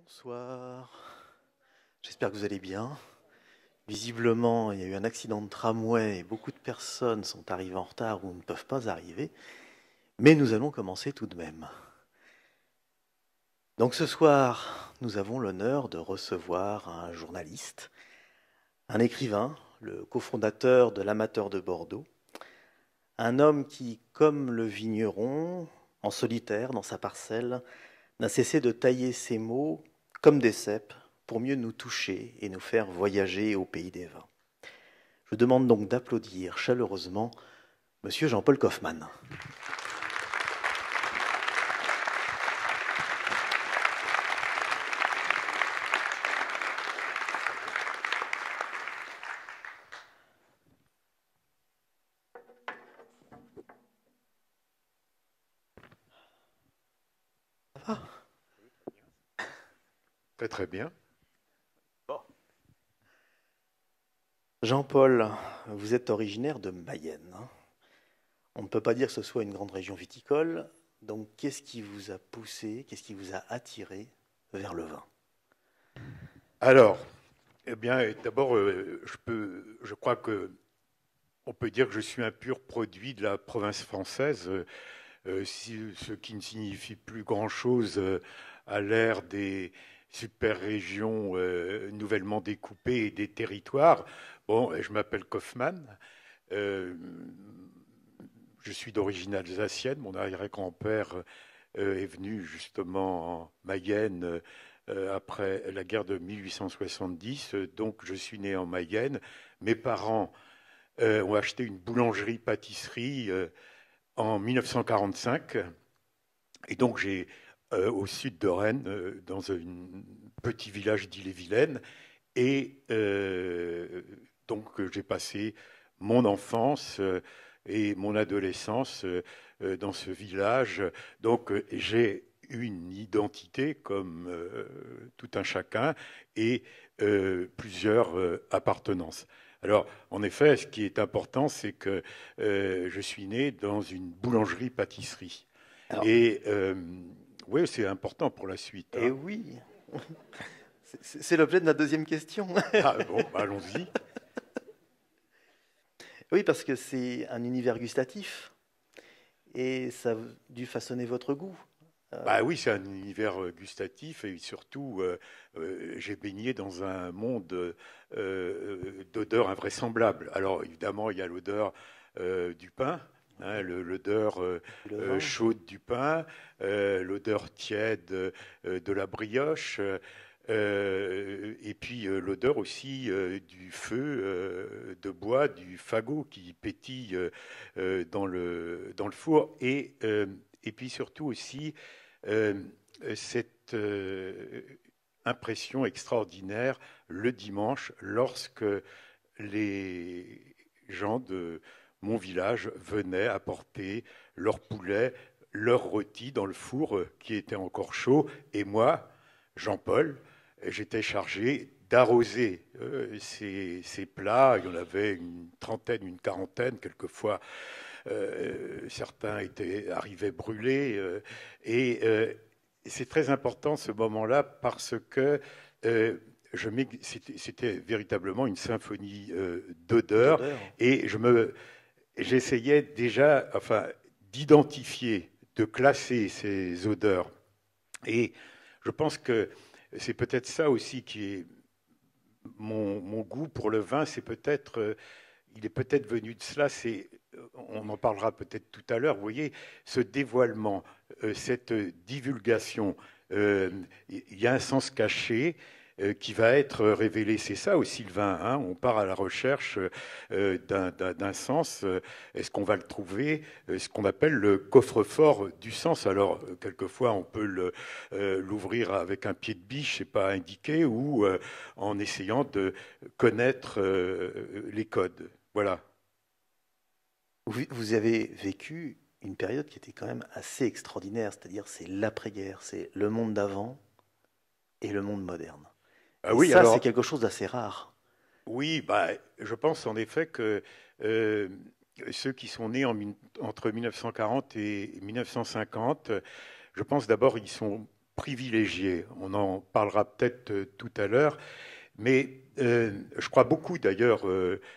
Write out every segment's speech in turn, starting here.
Bonsoir, j'espère que vous allez bien. Visiblement, il y a eu un accident de tramway et beaucoup de personnes sont arrivées en retard ou ne peuvent pas arriver, mais nous allons commencer tout de même. Donc ce soir, nous avons l'honneur de recevoir un journaliste, un écrivain, le cofondateur de l'Amateur de Bordeaux, un homme qui, comme le vigneron, en solitaire dans sa parcelle, n'a cessé de tailler ses mots comme des cèpes pour mieux nous toucher et nous faire voyager au pays des vins. Je demande donc d'applaudir chaleureusement Monsieur Jean-Paul Kaufmann. Ça va ? Très très bien. Jean-Paul, vous êtes originaire de Mayenne. On ne peut pas dire que ce soit une grande région viticole. Donc qu'est-ce qui vous a poussé, qu'est-ce qui vous a attiré vers le vin ? Alors, eh bien, d'abord, je crois que on peut dire que je suis un pur produit de la province française, ce qui ne signifie plus grand-chose à l'ère des super régions nouvellement découpées et des territoires. Bon, je m'appelle Kaufmann. euh, je suis d'origine alsacienne. Mon arrière-grand-père est venu justement en Mayenne après la guerre de 1870. Donc je suis né en Mayenne. Mes parents ont acheté une boulangerie-pâtisserie en 1945. Et donc j'ai au sud de Rennes, dans un petit village d'Ille-et-Vilaine. Et donc j'ai passé mon enfance et mon adolescence dans ce village. Donc j'ai une identité comme tout un chacun et plusieurs appartenances. Alors, en effet, ce qui est important, c'est que je suis né dans une boulangerie-pâtisserie. Alors, Et oui, c'est important pour la suite, eh hein. oui, c'est l'objet de ma deuxième question. Ah bon, bah, allons-y. Oui, parce que c'est un univers gustatif et ça a dû façonner votre goût. Bah oui, c'est un univers gustatif et surtout, j'ai baigné dans un monde d'odeurs invraisemblables. Alors évidemment, il y a l'odeur du pain, hein, l'odeur Le vin. chaude du pain, l'odeur tiède de la brioche, et puis l'odeur aussi du feu de bois, du fagot qui pétille dans le four, et puis surtout aussi euh, cette impression extraordinaire le dimanche lorsque les gens de mon village venaient apporter leur poulet, leur rôti dans le four qui était encore chaud. Et moi, Jean-Paul, j'étais chargé d'arroser ces plats. Il y en avait une trentaine, une quarantaine, quelquefois certains arrivaient brûlés. Et c'est très important ce moment-là parce que c'était véritablement une symphonie d'odeurs. D'odeur. Et j'essayais déjà, enfin, d'identifier, de classer ces odeurs. Et je pense que c'est peut-être ça aussi qui est mon goût pour le vin, c'est peut-être il est peut-être venu de cela, on en parlera peut-être tout à l'heure, vous voyez, ce dévoilement, cette divulgation, il y a un sens caché qui va être révélé. C'est ça aussi le vin, hein. On part à la recherche d'un sens. Est-ce qu'on va le trouver? Ce qu'on appelle le coffre-fort du sens. Alors, quelquefois, on peut l'ouvrir avec un pied de biche, c'est pas indiqué, ou en essayant de connaître les codes. Voilà. Vous avez vécu une période qui était quand même assez extraordinaire, c'est-à-dire c'est l'après-guerre, c'est le monde d'avant et le monde moderne. Ah Et oui, ça, c'est alors, quelque chose d'assez rare. oui, bah, je pense en effet que euh, ceux qui sont nés entre 1940 et 1950, je pense d'abord ils sont privilégié. On en parlera peut-être tout à l'heure. Mais je crois beaucoup d'ailleurs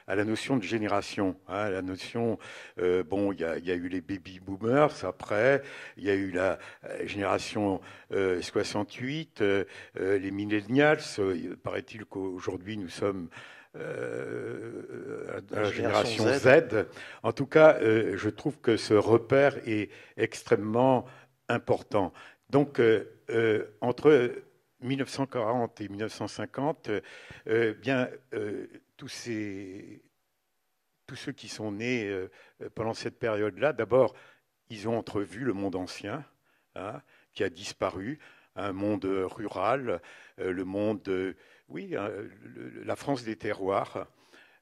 à la notion de génération, hein, la notion, bon, il y a eu les baby boomers après, il y a eu la génération 68, les millennials, paraît-il qu'aujourd'hui nous sommes à la génération Z. Z. En tout cas, je trouve que ce repère est extrêmement important. Donc, entre 1940 et 1950, bien, tous ceux qui sont nés pendant cette période-là, d'abord, ils ont entrevu le monde ancien, hein, qui a disparu, un monde rural, le monde, oui, hein, la France des terroirs,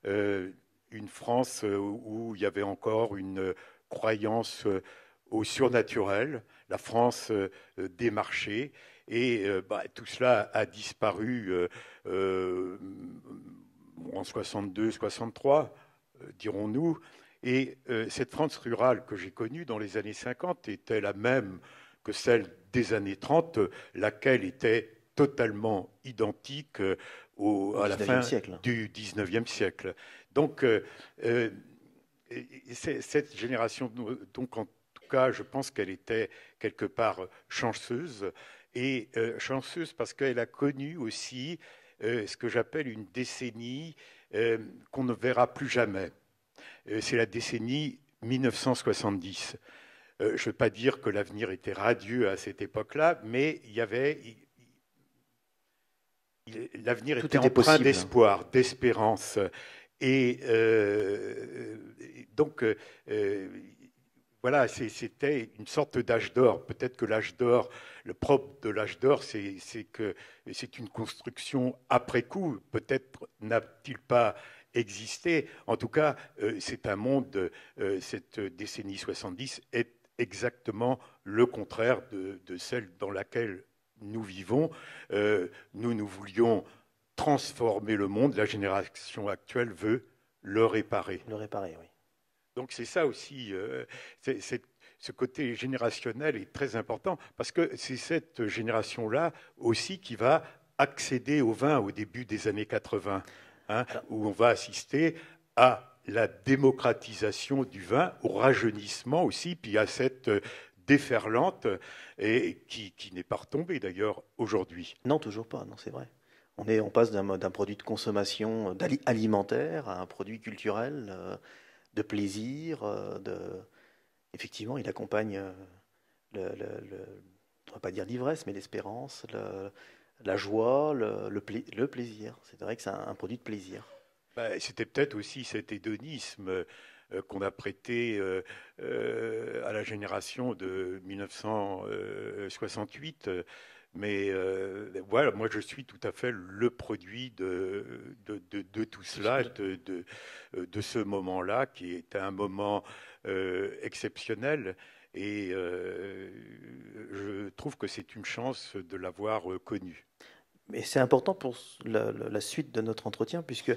une France où il y avait encore une croyance au surnaturel, la France des marchés, et tout cela a disparu en 62, 63, dirons-nous. Et cette France rurale que j'ai connue dans les années 50 était la même que celle des années 30, laquelle était totalement identique à la fin siècle. du 19e siècle. Donc, cette génération, donc en tout cas, je pense qu'elle était quelque part chanceuse, et chanceuse parce qu'elle a connu aussi ce que j'appelle une décennie qu'on ne verra plus jamais. C'est la décennie 1970. Je ne veux pas dire que l'avenir était radieux à cette époque-là, mais l'avenir était empreint d'espoir, d'espérance. Et donc, voilà, c'était une sorte d'âge d'or. Peut-être que l'âge d'or, le propre de l'âge d'or, c'est que c'est une construction après coup. Peut-être n'a-t-il pas existé. En tout cas, c'est un monde, cette décennie 70 est exactement le contraire de celle dans laquelle nous vivons. Nous voulions transformer le monde. La génération actuelle veut le réparer. Le réparer, oui. Donc c'est ça aussi, ce côté générationnel est très important parce que c'est cette génération-là aussi qui va accéder au vin au début des années 80, hein, où on va assister à la démocratisation du vin, au rajeunissement aussi, puis à cette déferlante et qui n'est pas retombée d'ailleurs aujourd'hui. Non, toujours pas, non, c'est vrai. On passe d'un produit de consommation alimentaire à un produit culturel, de plaisir, effectivement, il accompagne on va pas dire l'ivresse, mais l'espérance, la joie, le plaisir. C'est vrai que c'est un produit de plaisir. C'était peut-être aussi cet hédonisme qu'on a prêté à la génération de 1968. Mais voilà, moi je suis tout à fait le produit de tout cela, de ce moment-là, qui est un moment exceptionnel. Et je trouve que c'est une chance de l'avoir connu. Mais c'est important pour la suite de notre entretien, puisque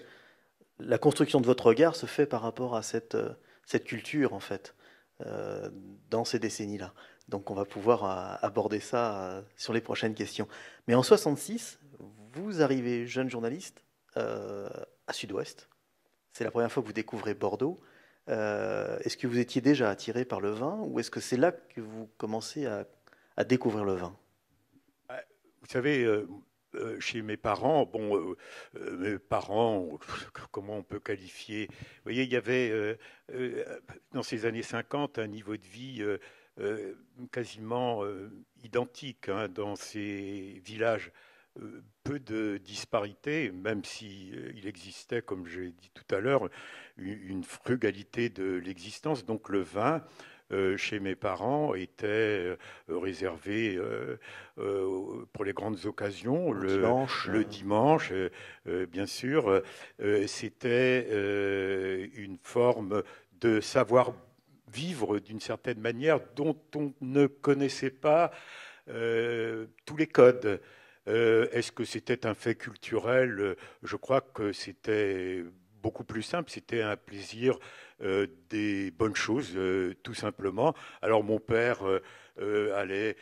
la construction de votre regard se fait par rapport à cette culture, en fait, dans ces décennies-là. Donc on va pouvoir aborder ça sur les prochaines questions. Mais en 66, vous arrivez jeune journaliste à Sud-Ouest. C'est la première fois que vous découvrez Bordeaux. Est-ce que vous étiez déjà attiré par le vin ou est-ce que c'est là que vous commencez à découvrir le vin? Vous savez, chez mes parents, mes parents, comment on peut qualifier? Vous voyez, il y avait dans ces années 50 un niveau de vie quasiment identique, hein, dans ces villages. Peu de disparités, même si il existait, comme j'ai dit tout à l'heure, une frugalité de l'existence. Donc le vin, chez mes parents, était réservé pour les grandes occasions, le dimanche, bien sûr. C'était une forme de savoir vivre d'une certaine manière dont on ne connaissait pas tous les codes. Est-ce que c'était un fait culturel? Je crois que c'était beaucoup plus simple, c'était un plaisir des bonnes choses, tout simplement. Alors mon père allait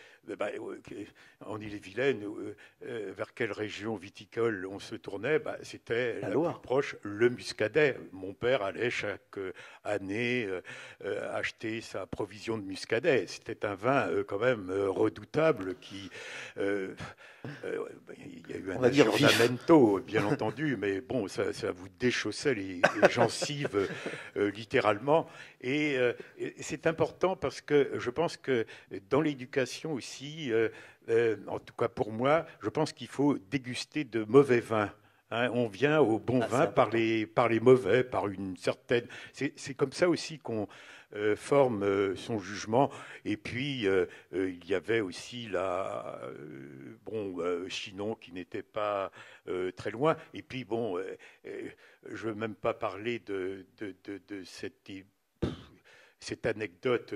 en Île-et-Vilaine, vers quelle région viticole on se tournait, c'était La la plus Loire. proche, le muscadet. Mon père allait chaque année acheter sa provision de muscadet. C'était un vin quand même redoutable qui... euh, il y a eu On un va dire vif. aggiornamento, bien entendu, mais bon, ça vous déchaussait les gencives littéralement. Et c'est important parce que je pense que dans l'éducation aussi, en tout cas pour moi, je pense qu'il faut déguster de mauvais vins. Hein, on vient au bon Ah, c'est vin important. par les mauvais, par une certaine. C'est comme ça aussi qu'on forme son jugement. Et puis, il y avait aussi Chinon qui n'était pas très loin. Et puis, bon, je ne veux même pas parler de cette anecdote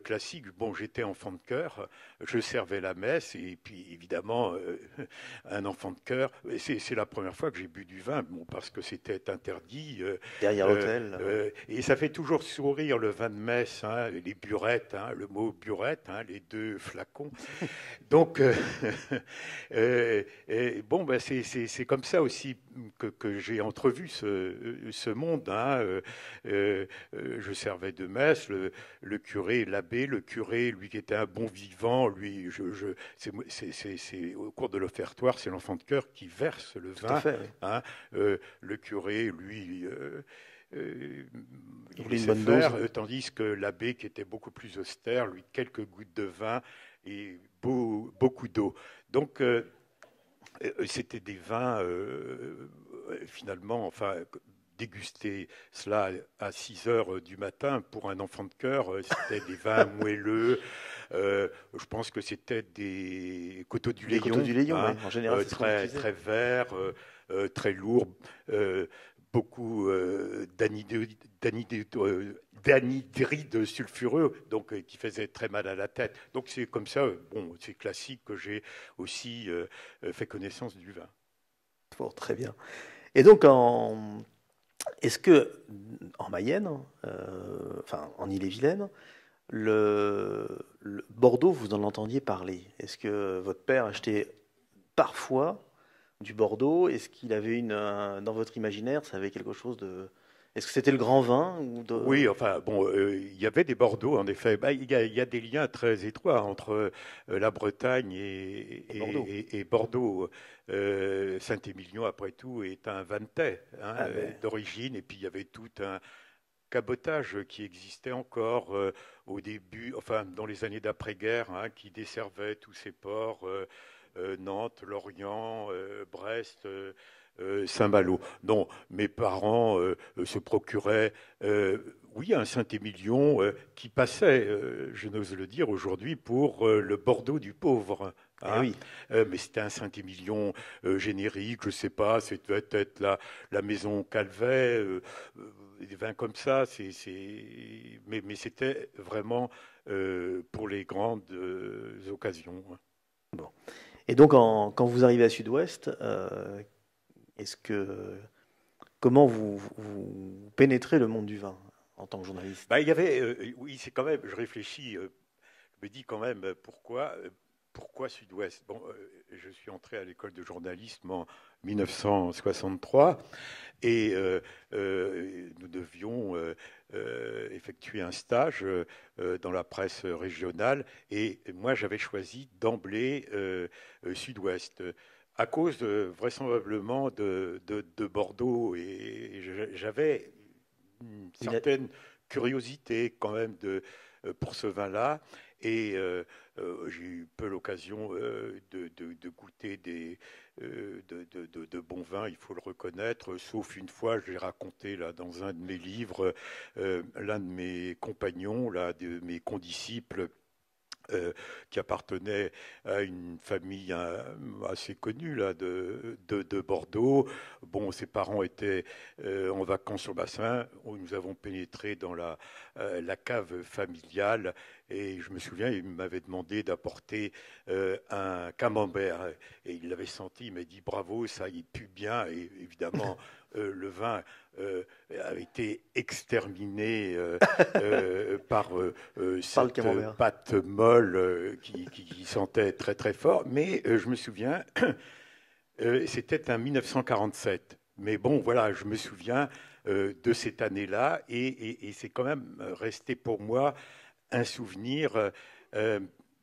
classique. Bon, j'étais enfant de chœur, je servais la messe, et puis évidemment, un enfant de chœur, c'est la première fois que j'ai bu du vin, bon, parce que c'était interdit. Derrière l'hôtel. Et ça fait toujours sourire le vin de messe, hein, les burettes, hein, le mot burette, hein, les deux flacons. Donc, bon, c'est comme ça aussi que j'ai entrevu ce monde. Hein. Je servais de messe, le curé, l'abbé, le curé, lui qui était un bon vivant, lui, c'est au cours de l'offertoire, c'est l'enfant de cœur qui verse le Tout à vin. fait, oui. Hein. Le curé, lui, Vous il voulez une laissait bonne dose? faire, tandis que l'abbé, qui était beaucoup plus austère, lui, quelques gouttes de vin et beaucoup d'eau. Donc, c'était des vins, finalement, enfin, déguster cela à 6 heures du matin pour un enfant de chœur, c'était des vins moelleux. Je pense que c'était des coteaux du Des coteaux Layon, du Layon, oui. hein, En général, c'est ce qu'on utilisait. très verts, très lourds, euh, beaucoup d'anhydride sulfureux, donc qui faisait très mal à la tête. Donc c'est comme ça, bon, c'est classique que j'ai aussi fait connaissance du vin. Bon, très bien. Et donc, est-ce que en Mayenne, enfin en Île-et-Vilaine, le Bordeaux, vous en entendiez parler? Est-ce que votre père achetait parfois du Bordeaux? Est-ce qu'il avait dans votre imaginaire, ça avait quelque chose de... Est-ce que c'était le grand vin ou de... Oui, enfin, bon, il y avait des Bordeaux, en effet. Il y a des liens très étroits entre la Bretagne Et Bordeaux? et Bordeaux. Saint-Émilion, après tout, est un vannetais, hein, Ah ben, d'origine, et puis il y avait tout un cabotage qui existait encore au début, enfin, dans les années d'après-guerre, hein, qui desservait tous ces ports, Nantes, Lorient, Brest. Saint-Malo. Non, mes parents se procuraient, oui, un Saint-Émilion qui passait, je n'ose le dire aujourd'hui, pour le Bordeaux du pauvre. eh Hein. oui. Mais c'était un Saint-Émilion générique, je ne sais pas, c'était peut-être la maison Calvet, des vins comme ça, mais c'était vraiment pour les grandes occasions. Bon. Et donc, quand vous arrivez à Sud-Ouest, est-ce que comment vous pénétrez le monde du vin en tant que journaliste? Il y avait, oui, c'est quand même, je réfléchis, je me dis quand même pourquoi Sud-Ouest. Bon, je suis entré à l'école de journalisme en 1963 et nous devions effectuer un stage dans la presse régionale et moi j'avais choisi d'emblée Sud-Ouest à cause vraisemblablement de Bordeaux et j'avais une Une- certaine curiosité quand même pour ce vin-là. Et j'ai eu peu l'occasion de goûter de bons vins, il faut le reconnaître, sauf une fois, je l'ai raconté là, dans un de mes livres, l'un de mes compagnons, là, de mes condisciples, qui appartenait à une famille assez connue là, de Bordeaux. Bon, ses parents étaient en vacances sur le bassin. Nous avons pénétré dans la cave familiale Et je me souviens, il m'avait demandé d'apporter un camembert. Et il l'avait senti, il m'a dit bravo, ça il pue bien. Et évidemment, le vin a été exterminé par Par le cette camembert. pâte molle qui sentait très très fort. Mais je me souviens, c'était un 1947. Mais bon, voilà, je me souviens de cette année-là et c'est quand même resté pour moi un souvenir euh,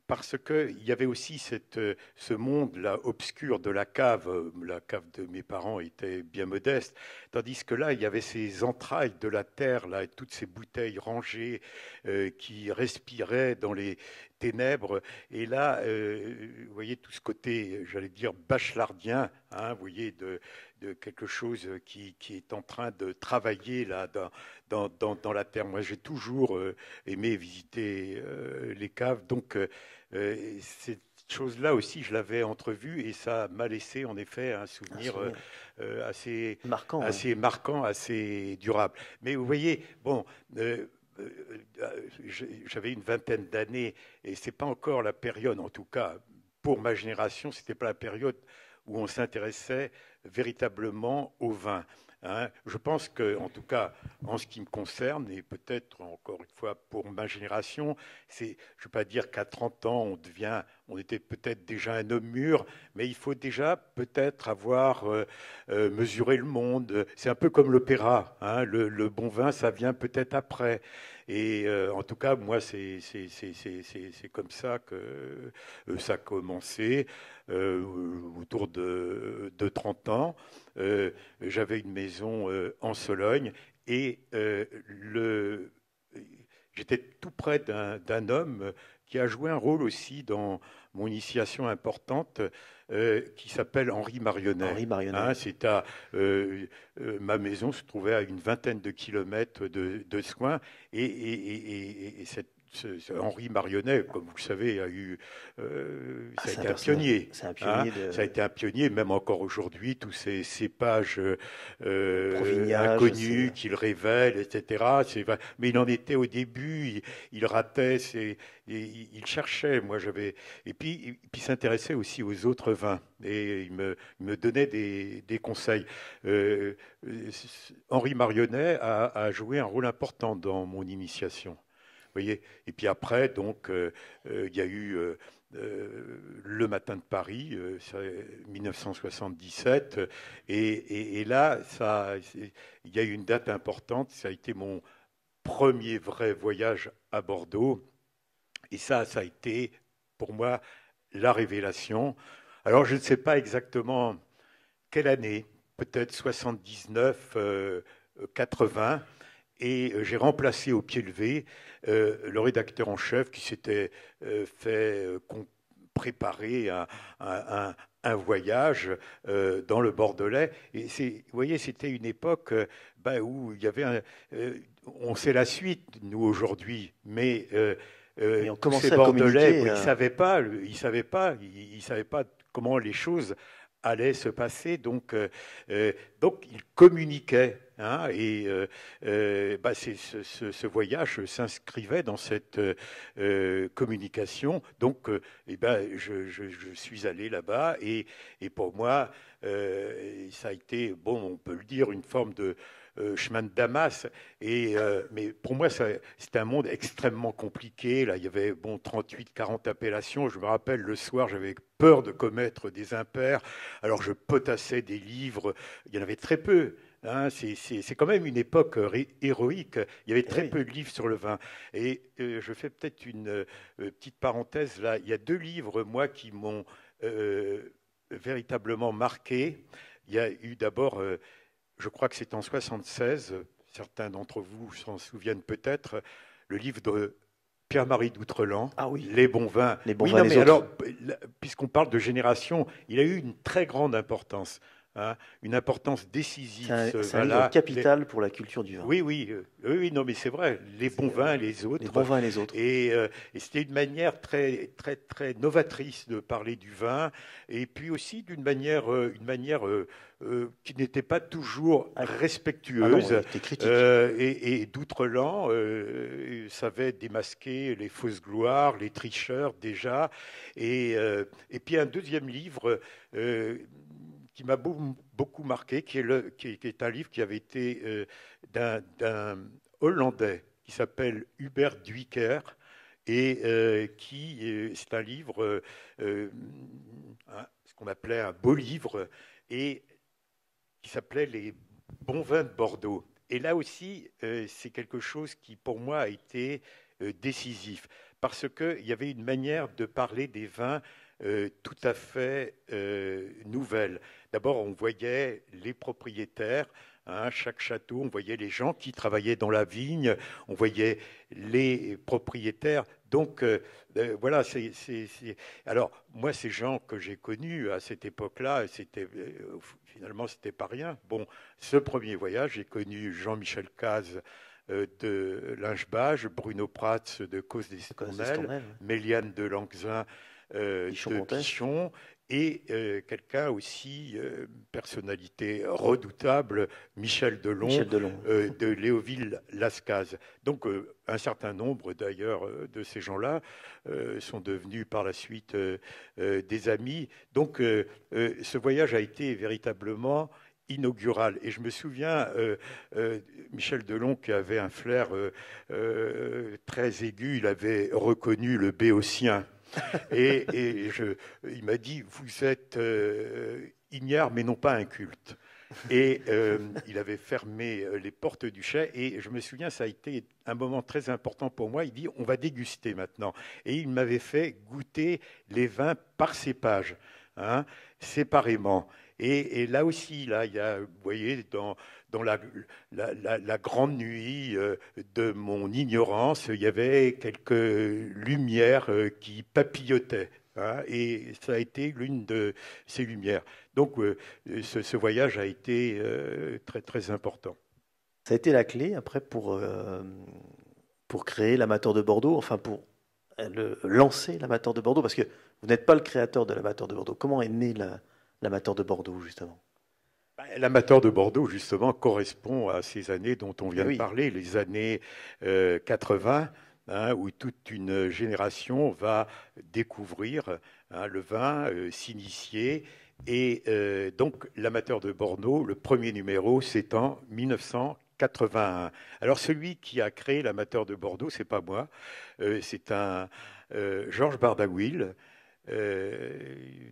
parce qu'il y avait aussi ce monde-là obscur de la cave. La cave de mes parents était bien modeste, tandis que là, il y avait ces entrailles de la terre, là, et toutes ces bouteilles rangées qui respiraient dans les ténèbres. Et là, vous voyez tout ce côté, j'allais dire, bachelardien, hein, vous voyez, de quelque chose qui est en train de travailler là dans la terre. Moi, j'ai toujours aimé visiter les caves. Donc, cette chose-là aussi, je l'avais entrevue et ça m'a laissé en effet un Un souvenir souvenir assez, marquant, oui. assez marquant, assez durable. Mais vous voyez, bon, euh, j'avais une vingtaine d'années et c'est pas encore la période, en tout cas pour ma génération, c'était pas la période où on s'intéressait véritablement au vin. Hein. Je pense que, en tout cas, en ce qui me concerne, et peut-être encore une fois pour ma génération, c'est, je ne veux pas dire qu'à 30 ans, on était peut-être déjà un homme mûr, mais il faut déjà peut-être avoir mesuré le monde. C'est un peu comme l'opéra. Hein. Le bon vin, ça vient peut-être après. Et en tout cas, moi, c'est comme ça que ça a commencé autour de 30 ans. J'avais une maison en Sologne et j'étais tout près d'un homme qui a joué un rôle aussi dans mon initiation importante, qui s'appelle Henri Marionnet. Henri Marionnet. Hein, ma maison se trouvait à une vingtaine de kilomètres de Soins et Henri Marionnet, comme vous le savez, Ah, ça a c'est un été un personnage, pionnier. c'est un Hein, pionnier ça a de été un pionnier, même encore aujourd'hui, tous ces cépages Provignage, inconnus qu'il révèle, etc. Mais il en était au début, il ratait, il cherchait. Moi, et puis s'intéressait aussi aux autres vins et il me donnait des conseils. Euh, Henri Marionnet a joué un rôle important dans mon initiation. Voyez. Et puis après, donc, il y a eu Le Matin de Paris, 1977, et là, il y a eu une date importante. Ça a été mon premier vrai voyage à Bordeaux, et ça a été pour moi la révélation. Alors, je ne sais pas exactement quelle année, peut-être 79, 80. Et j'ai remplacé au pied levé le rédacteur en chef qui s'était fait préparer un voyage dans le Bordelais. Et vous voyez, c'était une époque où il y avait on sait la suite, nous, aujourd'hui, mais mais on tous ces commençait à Bordelais, communiquer. ils ne savaient pas, ils savaient pas comment les choses allaient se passer. Donc ils communiquaient. Hein, et ce voyage s'inscrivait dans cette communication. Donc, je suis allé là-bas et pour moi, ça a été, bon, on peut le dire, une forme de chemin de Damas. Mais pour moi, c'était un monde extrêmement compliqué. Là, il y avait bon 38, 40 appellations. Je me rappelle le soir, j'avais peur de commettre des impairs. Alors je potassais des livres. Il y en avait très peu. Hein, c'est quand même une époque héroïque. Il y avait Eh très oui. peu de livres sur le vin. Et je fais peut-être une petite parenthèse là. Il y a deux livres, moi, qui m'ont véritablement marqué. Il y a eu d'abord, je crois que c'est en 76, certains d'entre vous s'en souviennent peut-être, le livre de Pierre-Marie d'Outreland, Ah oui, Les bons vins. les bons Oui, vins non, les mais autres. alors, puisqu'on parle de génération, il a eu une très grande importance. hein, une importance décisive. C'est un livre capital pour la culture du vin. Oui, oui, oui, non, mais c'est vrai, les bons vins, les autres. Les bons vins et les autres. Et c'était une manière très, très, très novatrice de parler du vin, et puis aussi une manière qui n'était pas toujours respectueuse, non, était critique. et d'outre-lanc, savait démasquer les fausses gloires, les tricheurs déjà. Et puis un deuxième livre qui m'a beaucoup marqué, qui est un livre qui avait été d'un Hollandais qui s'appelle Hubert Duiker, et c'est un livre, ce qu'on appelait un beau livre, et qui s'appelait Les bons vins de Bordeaux. Et là aussi, c'est quelque chose qui, pour moi, a été décisif, parce qu'il y avait une manière de parler des vins tout à fait nouvelle. D'abord, on voyait les propriétaires, hein, chaque château, on voyait les gens qui travaillaient dans la vigne, on voyait les propriétaires. Donc, voilà, Alors, moi, ces gens que j'ai connus à cette époque-là, finalement, c'était pas rien. Bon, ce premier voyage, j'ai connu Jean-Michel Cazes de Lingebage, Bruno Prats de Causse-d'Estournel, Méliane de Langzin de Pichon, et quelqu'un aussi, personnalité redoutable, Michel Delon, de Léoville-Lascaz. Donc un certain nombre d'ailleurs de ces gens-là sont devenus par la suite des amis. Donc ce voyage a été véritablement inaugural. Et je me souviens, Michel Delon, qui avait un flair très aigu, il avait reconnu le béotien. Et il m'a dit, vous êtes ignare, mais non pas inculte. Et il avait fermé les portes du chai. Et je me souviens, ça a été un moment très important pour moi. Il dit, on va déguster maintenant. Et il m'avait fait goûter les vins par cépage, hein, séparément. Et là aussi, là, il y a, vous voyez, dans la grande nuit de mon ignorance, il y avait quelques lumières qui papillotaient. Hein, et ça a été l'une de ces lumières. Donc, ce voyage a été très, très important. Ça a été la clé, après, pour créer l'Amateur de Bordeaux, enfin, pour lancer l'Amateur de Bordeaux, parce que vous n'êtes pas le créateur de l'Amateur de Bordeaux. Comment est né l'Amateur de Bordeaux, justement? L'Amateur de Bordeaux, justement, correspond à ces années dont on vient de parler, les années 80, hein, où toute une génération va découvrir le vin, s'initier. Et donc, l'Amateur de Bordeaux, le premier numéro, c'est en 1981. Alors, celui qui a créé l'Amateur de Bordeaux, c'est pas moi, c'est un Georges Bardawil,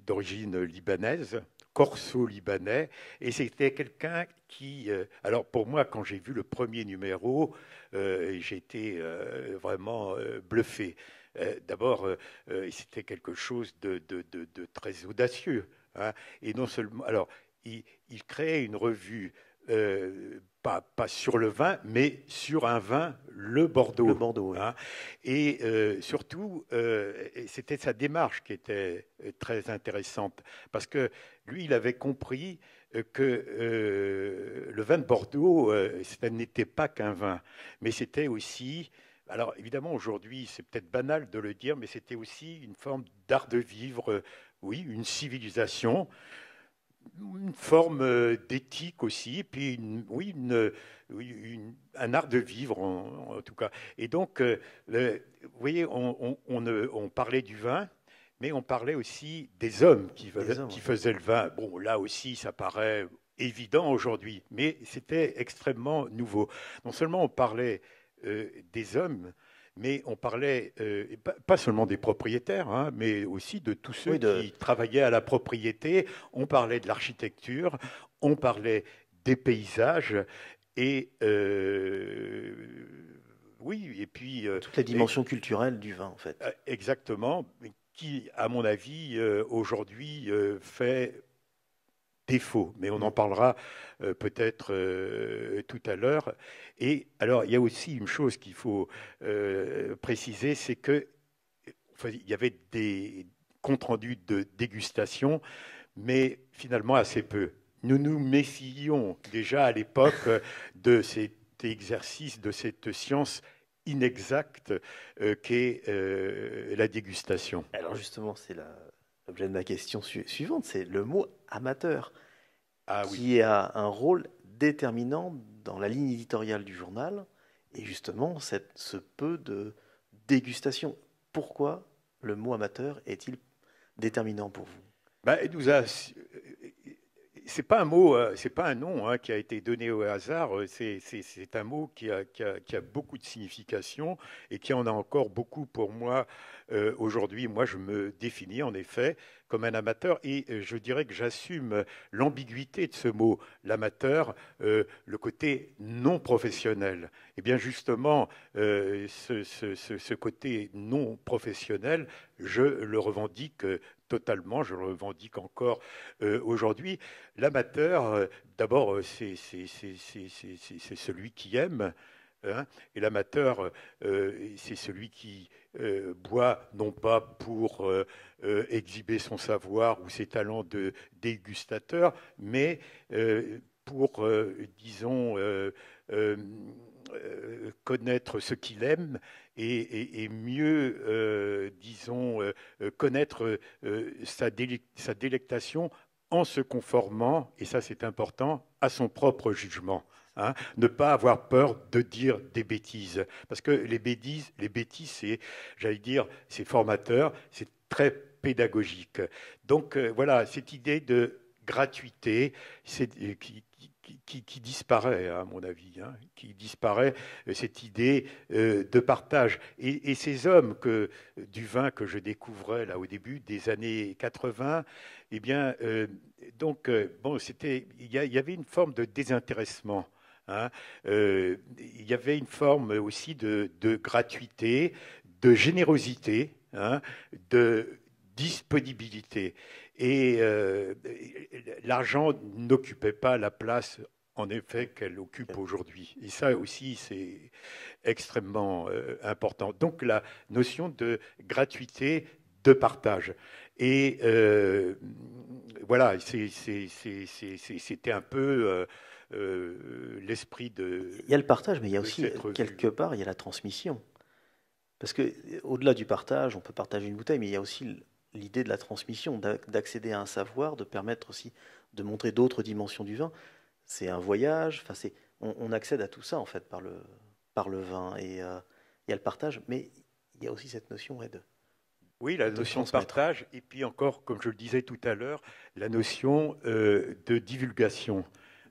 d'origine libanaise, corso-libanais, et c'était quelqu'un qui... alors pour moi, quand j'ai vu le premier numéro, j'ai été vraiment bluffé. D'abord, c'était quelque chose de très audacieux, hein, et non seulement... Alors, il créait une revue pas sur le vin, mais sur un vin, le Bordeaux. Le Bordeaux, oui. Hein. Et surtout, c'était sa démarche qui était très intéressante, parce que lui, il avait compris que le vin de Bordeaux, ce n'était pas qu'un vin, mais c'était aussi... Alors évidemment, aujourd'hui, c'est peut-être banal de le dire, mais c'était aussi une forme d'art de vivre, oui, une civilisation, une forme d'éthique aussi, puis un art de vivre en tout cas. Et donc, vous voyez, on parlait du vin, mais on parlait aussi des hommes qui faisaient le vin. Bon, là aussi, ça paraît évident aujourd'hui, mais c'était extrêmement nouveau. Non seulement on parlait des hommes, mais on parlait pas seulement des propriétaires, hein, mais aussi de tous ceux qui travaillaient à la propriété. On parlait de l'architecture, on parlait des paysages, et oui, et puis... toute la dimension culturelle du vin, en fait. Exactement, qui, à mon avis, aujourd'hui, fait défaut, mais on en parlera peut-être tout à l'heure. Et alors, il y a aussi une chose qu'il faut préciser, c'est que il y avait des comptes rendus de dégustation, mais finalement assez peu. nous nous méfions déjà à l'époque de cet exercice, de cette science inexacte qu'est la dégustation. Alors justement, c'est l'objet de ma question suivante, c'est le mot amateur, Ah oui. qui a un rôle déterminant dans la ligne éditoriale du journal, et justement ce peu de dégustation. Pourquoi le mot amateur est-il déterminant pour vous? Bah, c'est pas un mot, c'est pas un nom qui a été donné au hasard. C'est un mot qui a beaucoup de signification et qui en a encore beaucoup pour moi aujourd'hui. Moi, je me définis en effet comme un amateur et je dirais que j'assume l'ambiguïté de ce mot, l'amateur, le côté non professionnel. Et bien justement, ce côté non professionnel, je le revendique totalement, je le revendique encore aujourd'hui. L'amateur, d'abord, c'est celui qui aime, hein, et l'amateur, c'est celui qui boit non pas pour exhiber son savoir ou ses talents de dégustateur, mais pour, disons, connaître ce qu'il aime et mieux, disons, connaître sa délectation en se conformant, et ça c'est important, à son propre jugement. Hein. Ne pas avoir peur de dire des bêtises. Parce que les bêtises c'est, j'allais dire, c'est formateur, c'est très pédagogique. Donc voilà, cette idée de gratuité qui disparaît, à mon avis, hein, qui disparaît, cette idée de partage. Et ces hommes du vin que je découvrais là au début des années 80, eh bien, bon, il y avait une forme de désintéressement. Hein. Il y avait une forme aussi de gratuité, de générosité, hein, de disponibilité. Et l'argent n'occupait pas la place, en effet, qu'elle occupe aujourd'hui. Et ça aussi, c'est extrêmement important. Donc la notion de gratuité, de partage. Et voilà, c'était un peu l'esprit Il y a le partage, mais il y a de aussi, cette revue. quelque part, il y a la transmission. Parce que au-delà du partage, on peut partager une bouteille, mais il y a aussi l'idée de la transmission, d'accéder à un savoir, de permettre aussi de montrer d'autres dimensions du vin. C'est un voyage, enfin on accède à tout ça en fait par le vin. Et il y a le partage, mais il y a aussi cette notion ouais, Oui, la de notion de transmettre. partage, et puis encore, comme je le disais tout à l'heure, la notion de divulgation,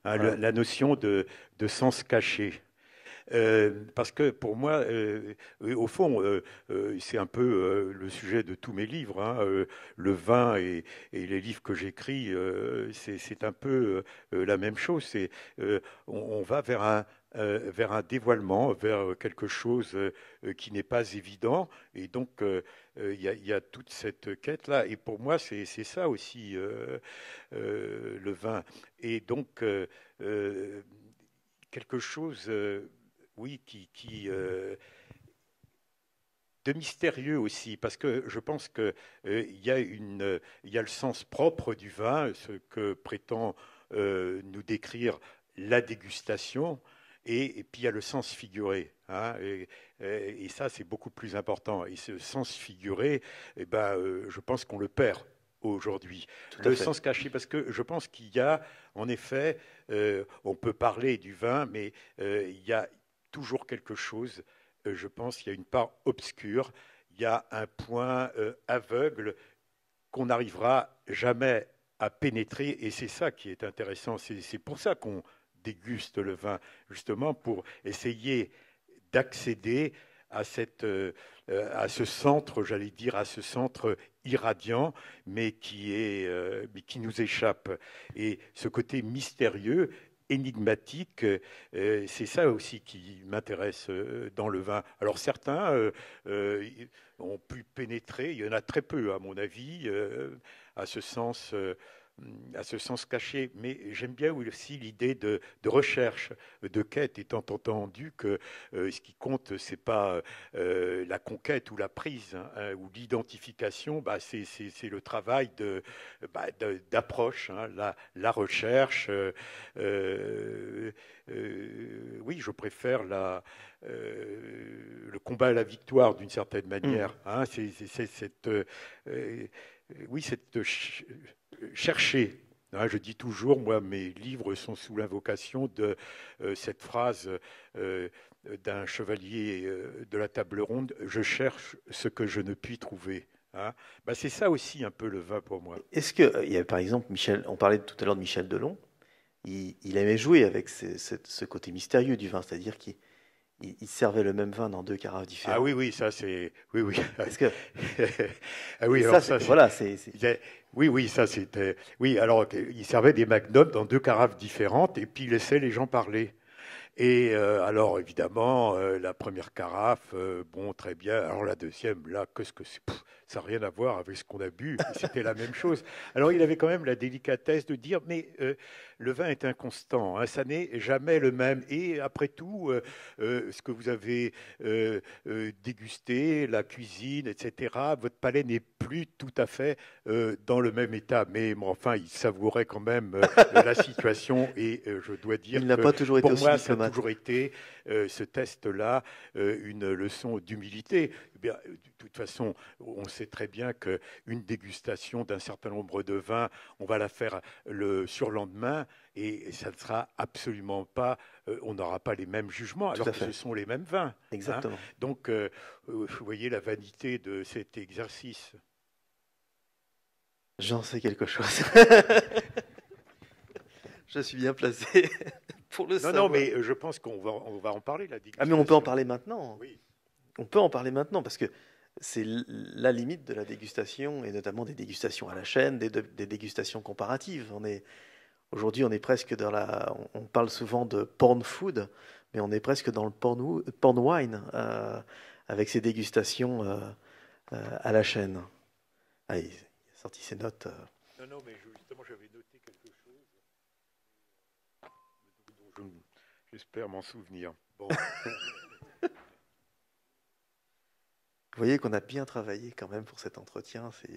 hein, Voilà. la notion de sens caché. Parce que pour moi, au fond, c'est un peu le sujet de tous mes livres. Hein, le vin et les livres que j'écris, c'est un peu la même chose. On va vers un dévoilement, vers quelque chose qui n'est pas évident. Et donc, il y a toute cette quête-là. Et pour moi, c'est ça aussi, le vin. Et donc, quelque chose oui, de mystérieux aussi, parce que je pense que il y a le sens propre du vin, ce que prétend nous décrire la dégustation, et puis il y a le sens figuré. Hein, et ça, c'est beaucoup plus important. Et ce sens figuré, eh ben, je pense qu'on le perd aujourd'hui. Tout à Le fait. sens caché, parce que je pense qu'il y a, en effet, on peut parler du vin, mais il y a toujours quelque chose, je pense, il y a une part obscure, il y a un point aveugle qu'on n'arrivera jamais à pénétrer, et c'est ça qui est intéressant, c'est pour ça qu'on déguste le vin, justement pour essayer d'accéder à, à ce centre, j'allais dire, à ce centre irradiant, mais qui nous échappe. Et ce côté mystérieux, énigmatique, c'est ça aussi qui m'intéresse dans le vin. Alors certains ont pu pénétrer, il y en a très peu à mon avis, à ce sens à ce sens caché. Mais j'aime bien aussi l'idée de recherche, de quête, étant entendu que ce qui compte, c'est pas la conquête ou la prise, hein, ou l'identification, bah, c'est le travail d'approche, hein, la recherche. Oui, je préfère le combat à la victoire d'une certaine manière. Hein, c'est cette, oui, chercher. Hein, je dis toujours, moi, mes livres sont sous l'invocation de cette phrase d'un chevalier de la table ronde, je cherche ce que je ne puis trouver. Hein. Bah, c'est ça aussi un peu le vin pour moi. Est-ce que, il y a par exemple Michel, on parlait tout à l'heure de Michel Delon, il aimait jouer avec ce côté mystérieux du vin, c'est-à-dire qu'il servait le même vin dans deux carafes Ah oui, différentes. oui, ça c'est. Oui, oui. Est-ce que, Ah et oui, ça, alors ça, voilà, oui, oui, ça c'était. Oui, alors il servait des magnums dans deux carafes différentes et puis il laissait les gens parler. Et alors, évidemment, la première carafe, bon, très bien. Alors la deuxième, là, qu'est-ce que c'est? Ça n'a rien à voir avec ce qu'on a bu. C'était la même chose. Alors il avait quand même la délicatesse de dire, mais le vin est inconstant, hein, ça n'est jamais le même. Et après tout, ce que vous avez dégusté, la cuisine, etc., votre palais n'est plus tout à fait dans le même état. Mais bon, enfin, il savourait quand même la situation. Et je dois il dire n'a que pas toujours été pour aussi moi, ça a diplomate. toujours été ce test-là une leçon d'humilité. Eh bien, de toute façon, on sait très bien qu'une dégustation d'un certain nombre de vins, on va la faire le surlendemain et ça ne sera absolument pas, on n'aura pas les mêmes jugements Tout alors à que ce fait, sont les mêmes vins. Hein. exactement. Donc, vous voyez la vanité de cet exercice. J'en sais quelque chose. Je suis bien placé pour le Non, non, savoir. mais je pense on va en parler, la Ah, mais on peut en dégustation. parler maintenant. Oui. On peut en parler maintenant parce que c'est la limite de la dégustation et notamment des dégustations à la chaîne, des dégustations comparatives. Aujourd'hui, on est presque dans on parle souvent de porn food, mais on est presque dans le porn wine avec ces dégustations à la chaîne. Ah, il a sorti ses notes. Non, non, mais justement, j'avais noté quelque chose dont j'espère m'en souvenir. Bon. Vous voyez qu'on a bien travaillé quand même pour cet entretien. C'est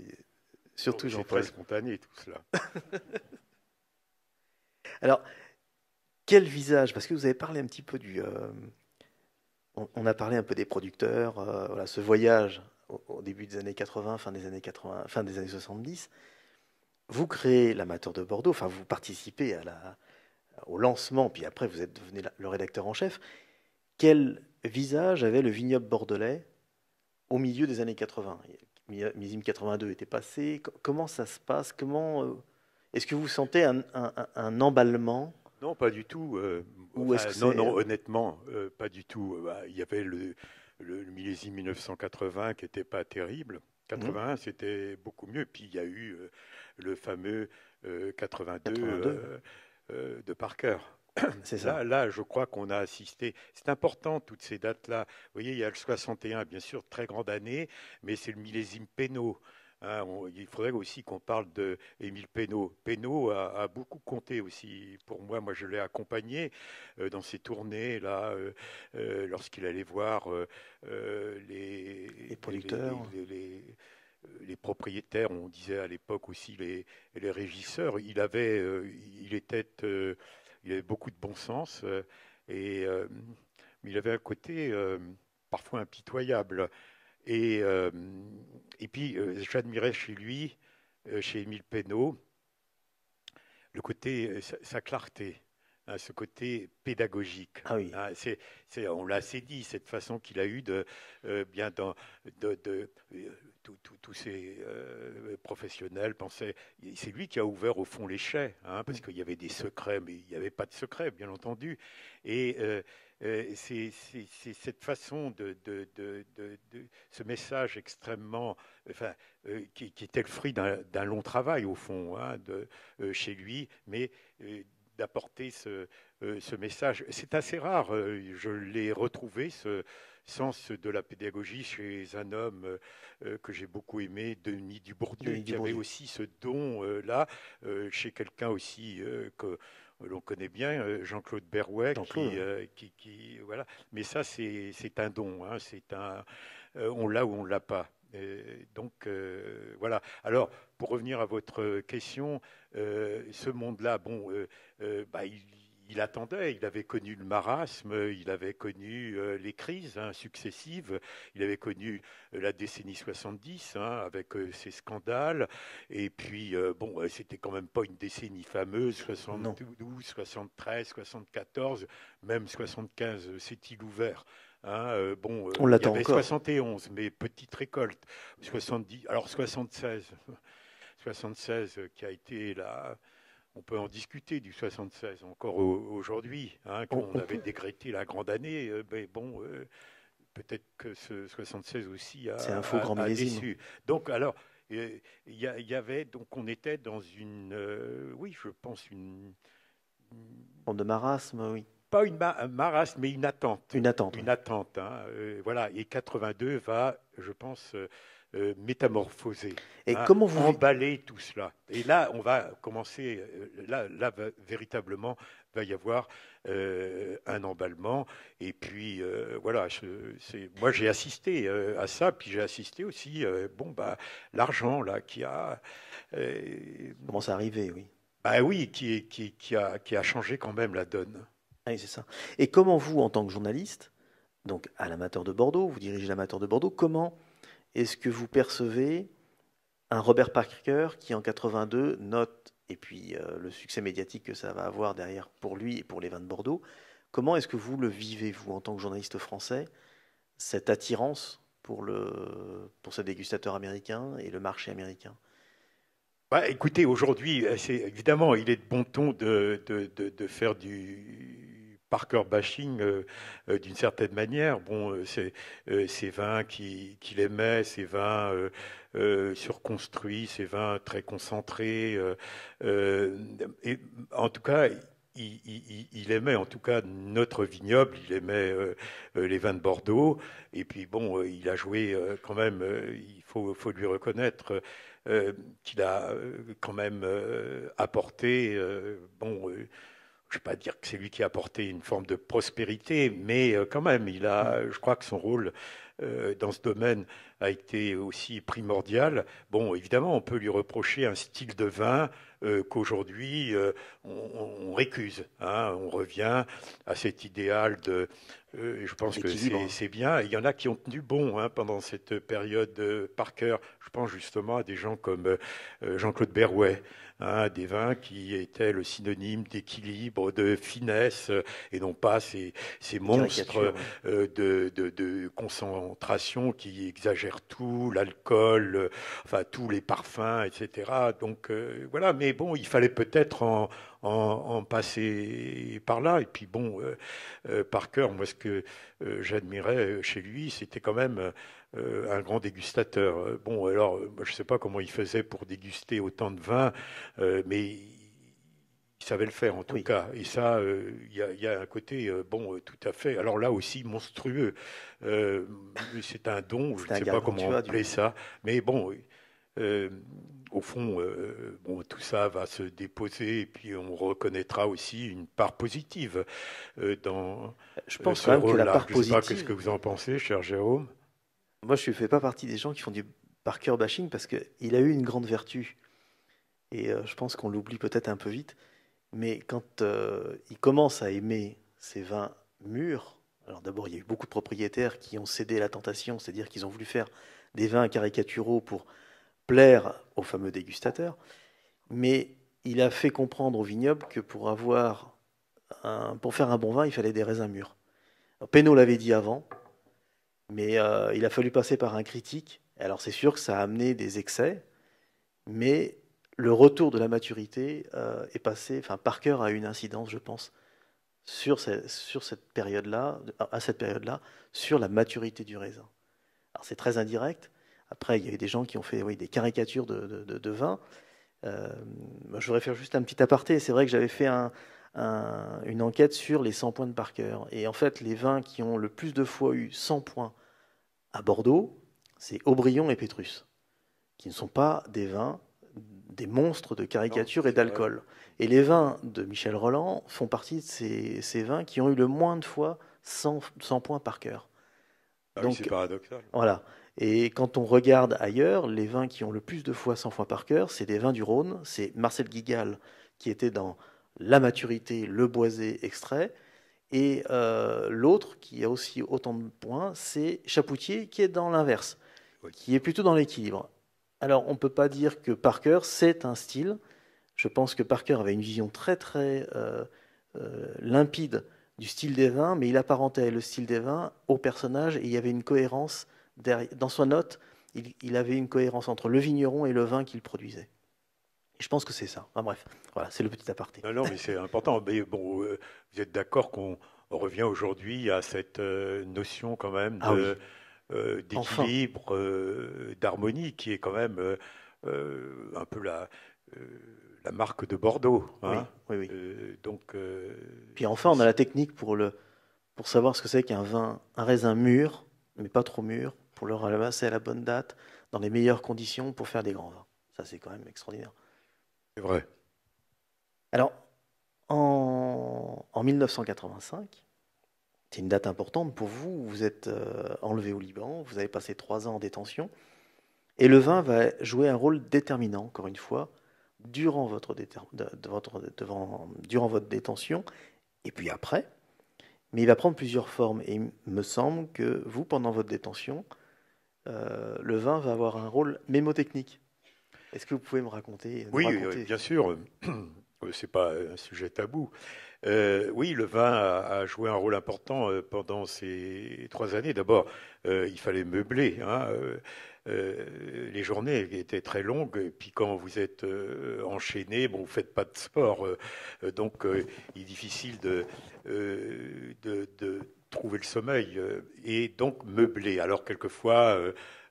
Oh, surtout mais c'est très Jean-Paul. spontané tout cela. Alors, quel visage? Parce que vous avez parlé un petit peu on a parlé un peu des producteurs, voilà, ce voyage au début des années 80, fin des années 80, fin des années 70. Vous créez l'Amateur de Bordeaux, enfin vous participez au lancement, puis après vous êtes devenu le rédacteur en chef. Quel visage avait le vignoble bordelais au milieu des années 80? Millésime 82 était passé. Comment ça se passe? Est-ce que vous sentez un emballement Non, pas du tout. ou est-ce Enfin, que non, c'est non, honnêtement, pas du tout. Bah, il y avait le millésime 1980 qui n'était pas terrible. Mhm. 81, c'était beaucoup mieux. Puis il y a eu le fameux 82 82? de Parker. C'est ça. Là, je crois qu'on a assisté. C'est important, toutes ces dates-là. Vous voyez, il y a le 61, bien sûr, très grande année, mais c'est le millésime Pénaud. Hein, il faudrait aussi qu'on parle de Émile Pénaud. Pénaud a beaucoup compté aussi pour moi. Moi, je l'ai accompagné dans ses tournées là, lorsqu'il allait voir Les producteurs. les propriétaires. On disait à l'époque aussi les régisseurs. Il était, il avait beaucoup de bon sens et mais il avait un côté parfois impitoyable. Et, euh, et puis, j'admirais chez lui, chez Émile Pénaud, le côté, sa clarté, hein, ce côté pédagogique. Ah oui. Hein, on l'a assez dit, cette façon qu'il a eue de, bien tous ces professionnels pensaient, c'est lui qui a ouvert au fond les chais, hein, parce qu'il y avait des secrets, mais il n'y avait pas de secrets, bien entendu. Et c'est cette façon ce message extrêmement, enfin, qui était le fruit d'un long travail au fond, hein, chez lui, mais d'apporter ce message. C'est assez rare. Je l'ai retrouvé, ce sens de la pédagogie, chez un homme que j'ai beaucoup aimé, Denis Dubourdieu, Denis qui avait Dubourdieu. aussi ce don-là, chez quelqu'un aussi que l'on connaît bien, Jean-Claude Berrouet, Jean-Claude, oui. voilà. Mais ça, c'est un don, hein, on l'a ou on l'a pas. Donc voilà. Alors, pour revenir à votre question, ce monde-là, bon, bah, il attendait, il avait connu le marasme, il avait connu les crises, hein, successives, il avait connu la décennie 70, hein, avec ses scandales, et puis bon, c'était quand même pas une décennie fameuse, Non, 72, 73, 74, même 75, c'est-il ouvert. Hein, bon, on il y l'attend avait encore. 71, mais petite récolte. 70, alors 76, 76 qui a été là. On peut en discuter du 76 encore aujourd'hui, hein, qu'on On avait peut. décrété la grande année, mais bon, peut-être que ce 76 aussi C'est un faux grand a millésime. déçu. Donc alors, il y avait donc on était dans une, oui, je pense Forme de marasme, oui. pas un marasme, mais Une attente, oui. une attente. Hein, voilà, et 82 va, je pense, métamorphoser, Et hein, comment vous... emballer tout cela. Et là, on va commencer, véritablement, va y avoir un emballement. Et puis, voilà, moi j'ai assisté à ça, puis j'ai assisté aussi, bon, bah, l'argent, là, Commence à arriver, oui. bah oui, qui a changé quand même la donne. Ah oui, c'est ça. Et comment vous, en tant que journaliste, donc à l'amateur de Bordeaux, vous dirigez l'amateur de Bordeaux, comment est-ce que vous percevez un Robert Parker qui, en 82, note, et puis le succès médiatique que ça va avoir derrière pour lui et pour les vins de Bordeaux, comment est-ce que vous le vivez, vous, en tant que journaliste français, cette attirance pour ce dégustateur américain et le marché américain? Bah, écoutez, aujourd'hui, évidemment, il est de bon ton de faire du Parker bashing d'une certaine manière. Bon, ces vins qu'il aimait, ces vins surconstruits, ces vins très concentrés. Euh, et, en tout cas, il aimait en tout cas notre vignoble, il aimait les vins de Bordeaux. Et puis bon, il a joué quand même, faut lui reconnaître euh, qu'il a quand même apporté, bon, je ne vais pas dire que c'est lui qui a apporté une forme de prospérité, mais quand même, Hmm. je crois que son rôle dans ce domaine a été aussi primordial. Bon, évidemment, on peut lui reprocher un style de vin qu'aujourd'hui on récuse. Hein. On revient à cet idéal de. Je pense que D'équilibre. c'est bien. Il y en a qui ont tenu bon, hein, pendant cette période par cœur. Je pense justement à des gens comme Jean-Claude Berrouet, hein, des vins qui étaient le synonyme d'équilibre, de finesse, et non pas ces Des monstres caricatures, oui. de concentration qui exagèrent tout, l'alcool, enfin tous les parfums, etc. Donc voilà, mais bon, il fallait peut-être en passer par là. Et puis bon, Parker, moi ce que j'admirais chez lui, c'était quand même un grand dégustateur. Bon, alors, moi, je ne sais pas comment il faisait pour déguster autant de vin, mais il savait le faire en tout Oui, cas. Et ça, il y a un côté, bon, tout à fait. Alors là aussi, monstrueux. Euh, c'est un don, je ne c'était un sais pas comment gargantua appeler du... ça. Mais bon, euh, au fond, bon, tout ça va se déposer et puis on reconnaîtra aussi une part positive dans Je pense ce quand même que la rôle-là. part Je ne sais pas ce que positive... vous en pensez, cher Jérôme. Moi, je ne fais pas partie des gens qui font du Parker bashing parce qu'il a eu une grande vertu. Et je pense qu'on l'oublie peut-être un peu vite. Mais quand il commence à aimer ces vins mûrs, alors d'abord il y a eu beaucoup de propriétaires qui ont cédé à la tentation, c'est-à-dire qu'ils ont voulu faire des vins caricaturaux pour plaire aux fameux dégustateurs, mais il a fait comprendre au vignoble que pour faire un bon vin, il fallait des raisins mûrs. Alors, Pénaud l'avait dit avant, mais il a fallu passer par un critique. Alors c'est sûr que ça a amené des excès, mais le retour de la maturité est passé. Enfin, Parker a eu une incidence, je pense, sur cette période-là, à cette période-là, sur la maturité du raisin. Alors c'est très indirect. Après, il y a eu des gens qui ont fait oui, des caricatures de vin. Moi, je voudrais faire juste un petit aparté. C'est vrai que j'avais fait une enquête sur les 100 points de Parker. Et en fait, les vins qui ont le plus de fois eu 100 points à Bordeaux, c'est Aubryon et Pétrus, qui ne sont pas des vins, des monstres de caricature et d'alcool. Et les vins de Michel Rolland font partie de ces vins qui ont eu le moins de fois 100 points Parker. Ah oui, c'est paradoxal. Voilà. Et quand on regarde ailleurs, les vins qui ont le plus de fois 100 fois Parker, c'est des vins du Rhône. C'est Marcel Guigal qui était dans la maturité, le boisé extrait. Et l'autre qui a aussi autant de points, c'est Chapoutier qui est dans l'inverse, Oui. qui est plutôt dans l'équilibre. Alors on ne peut pas dire que Parker c'est un style. Je pense que Parker avait une vision très très limpide du style des vins, mais il apparentait le style des vins au personnage et il y avait une cohérence dans sa note. Il avait une cohérence entre le vigneron et le vin qu'il produisait. Et je pense que c'est ça. Enfin, bref, voilà, c'est le petit aparté. Non, mais c'est important. Mais bon, vous êtes d'accord qu'on revient aujourd'hui à cette notion quand même d'équilibre, d'harmonie, qui est quand même un peu la marque de Bordeaux. Hein. Oui. Donc, puis enfin, on a la technique pour savoir ce que c'est qu'un vin, un raisin mûr, mais pas trop mûr, pour le ramasser à la bonne date, dans les meilleures conditions pour faire des grands vins. Ça, c'est quand même extraordinaire. C'est vrai. Alors, en 1985, c'est une date importante pour vous. Vous êtes enlevé au Liban, vous avez passé 3 ans en détention, et le vin va jouer un rôle déterminant, encore une fois, durant votre détention, et puis après. Mais il va prendre plusieurs formes. Et il me semble que vous, pendant votre détention, le vin va avoir un rôle mémotechnique. Est-ce que vous pouvez me raconter Oui, bien sûr. C'est pas un sujet tabou. Oui, le vin a joué un rôle important pendant ces 3 années. D'abord, il fallait meubler. Hein, les journées étaient très longues. Et puis quand vous êtes enchaîné, bon, vous faites pas de sport, donc il est difficile de trouver le sommeil et donc meubler. Alors quelquefois.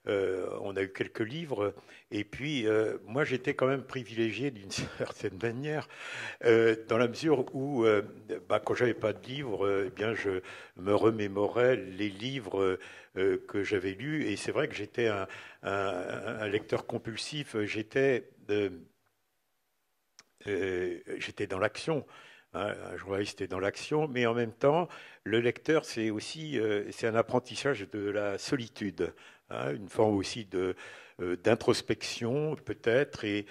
On a eu quelques livres, et puis moi j'étais quand même privilégié d'une certaine manière, dans la mesure où, quand j'avais pas de livres, eh bien je me remémorais les livres que j'avais lus, et c'est vrai que j'étais un lecteur compulsif. J'étais dans l'action. Hein, un journaliste est dans l'action, mais en même temps, le lecteur, c'est aussi c'est un apprentissage de la solitude, hein, une forme aussi d'introspection peut-être. Et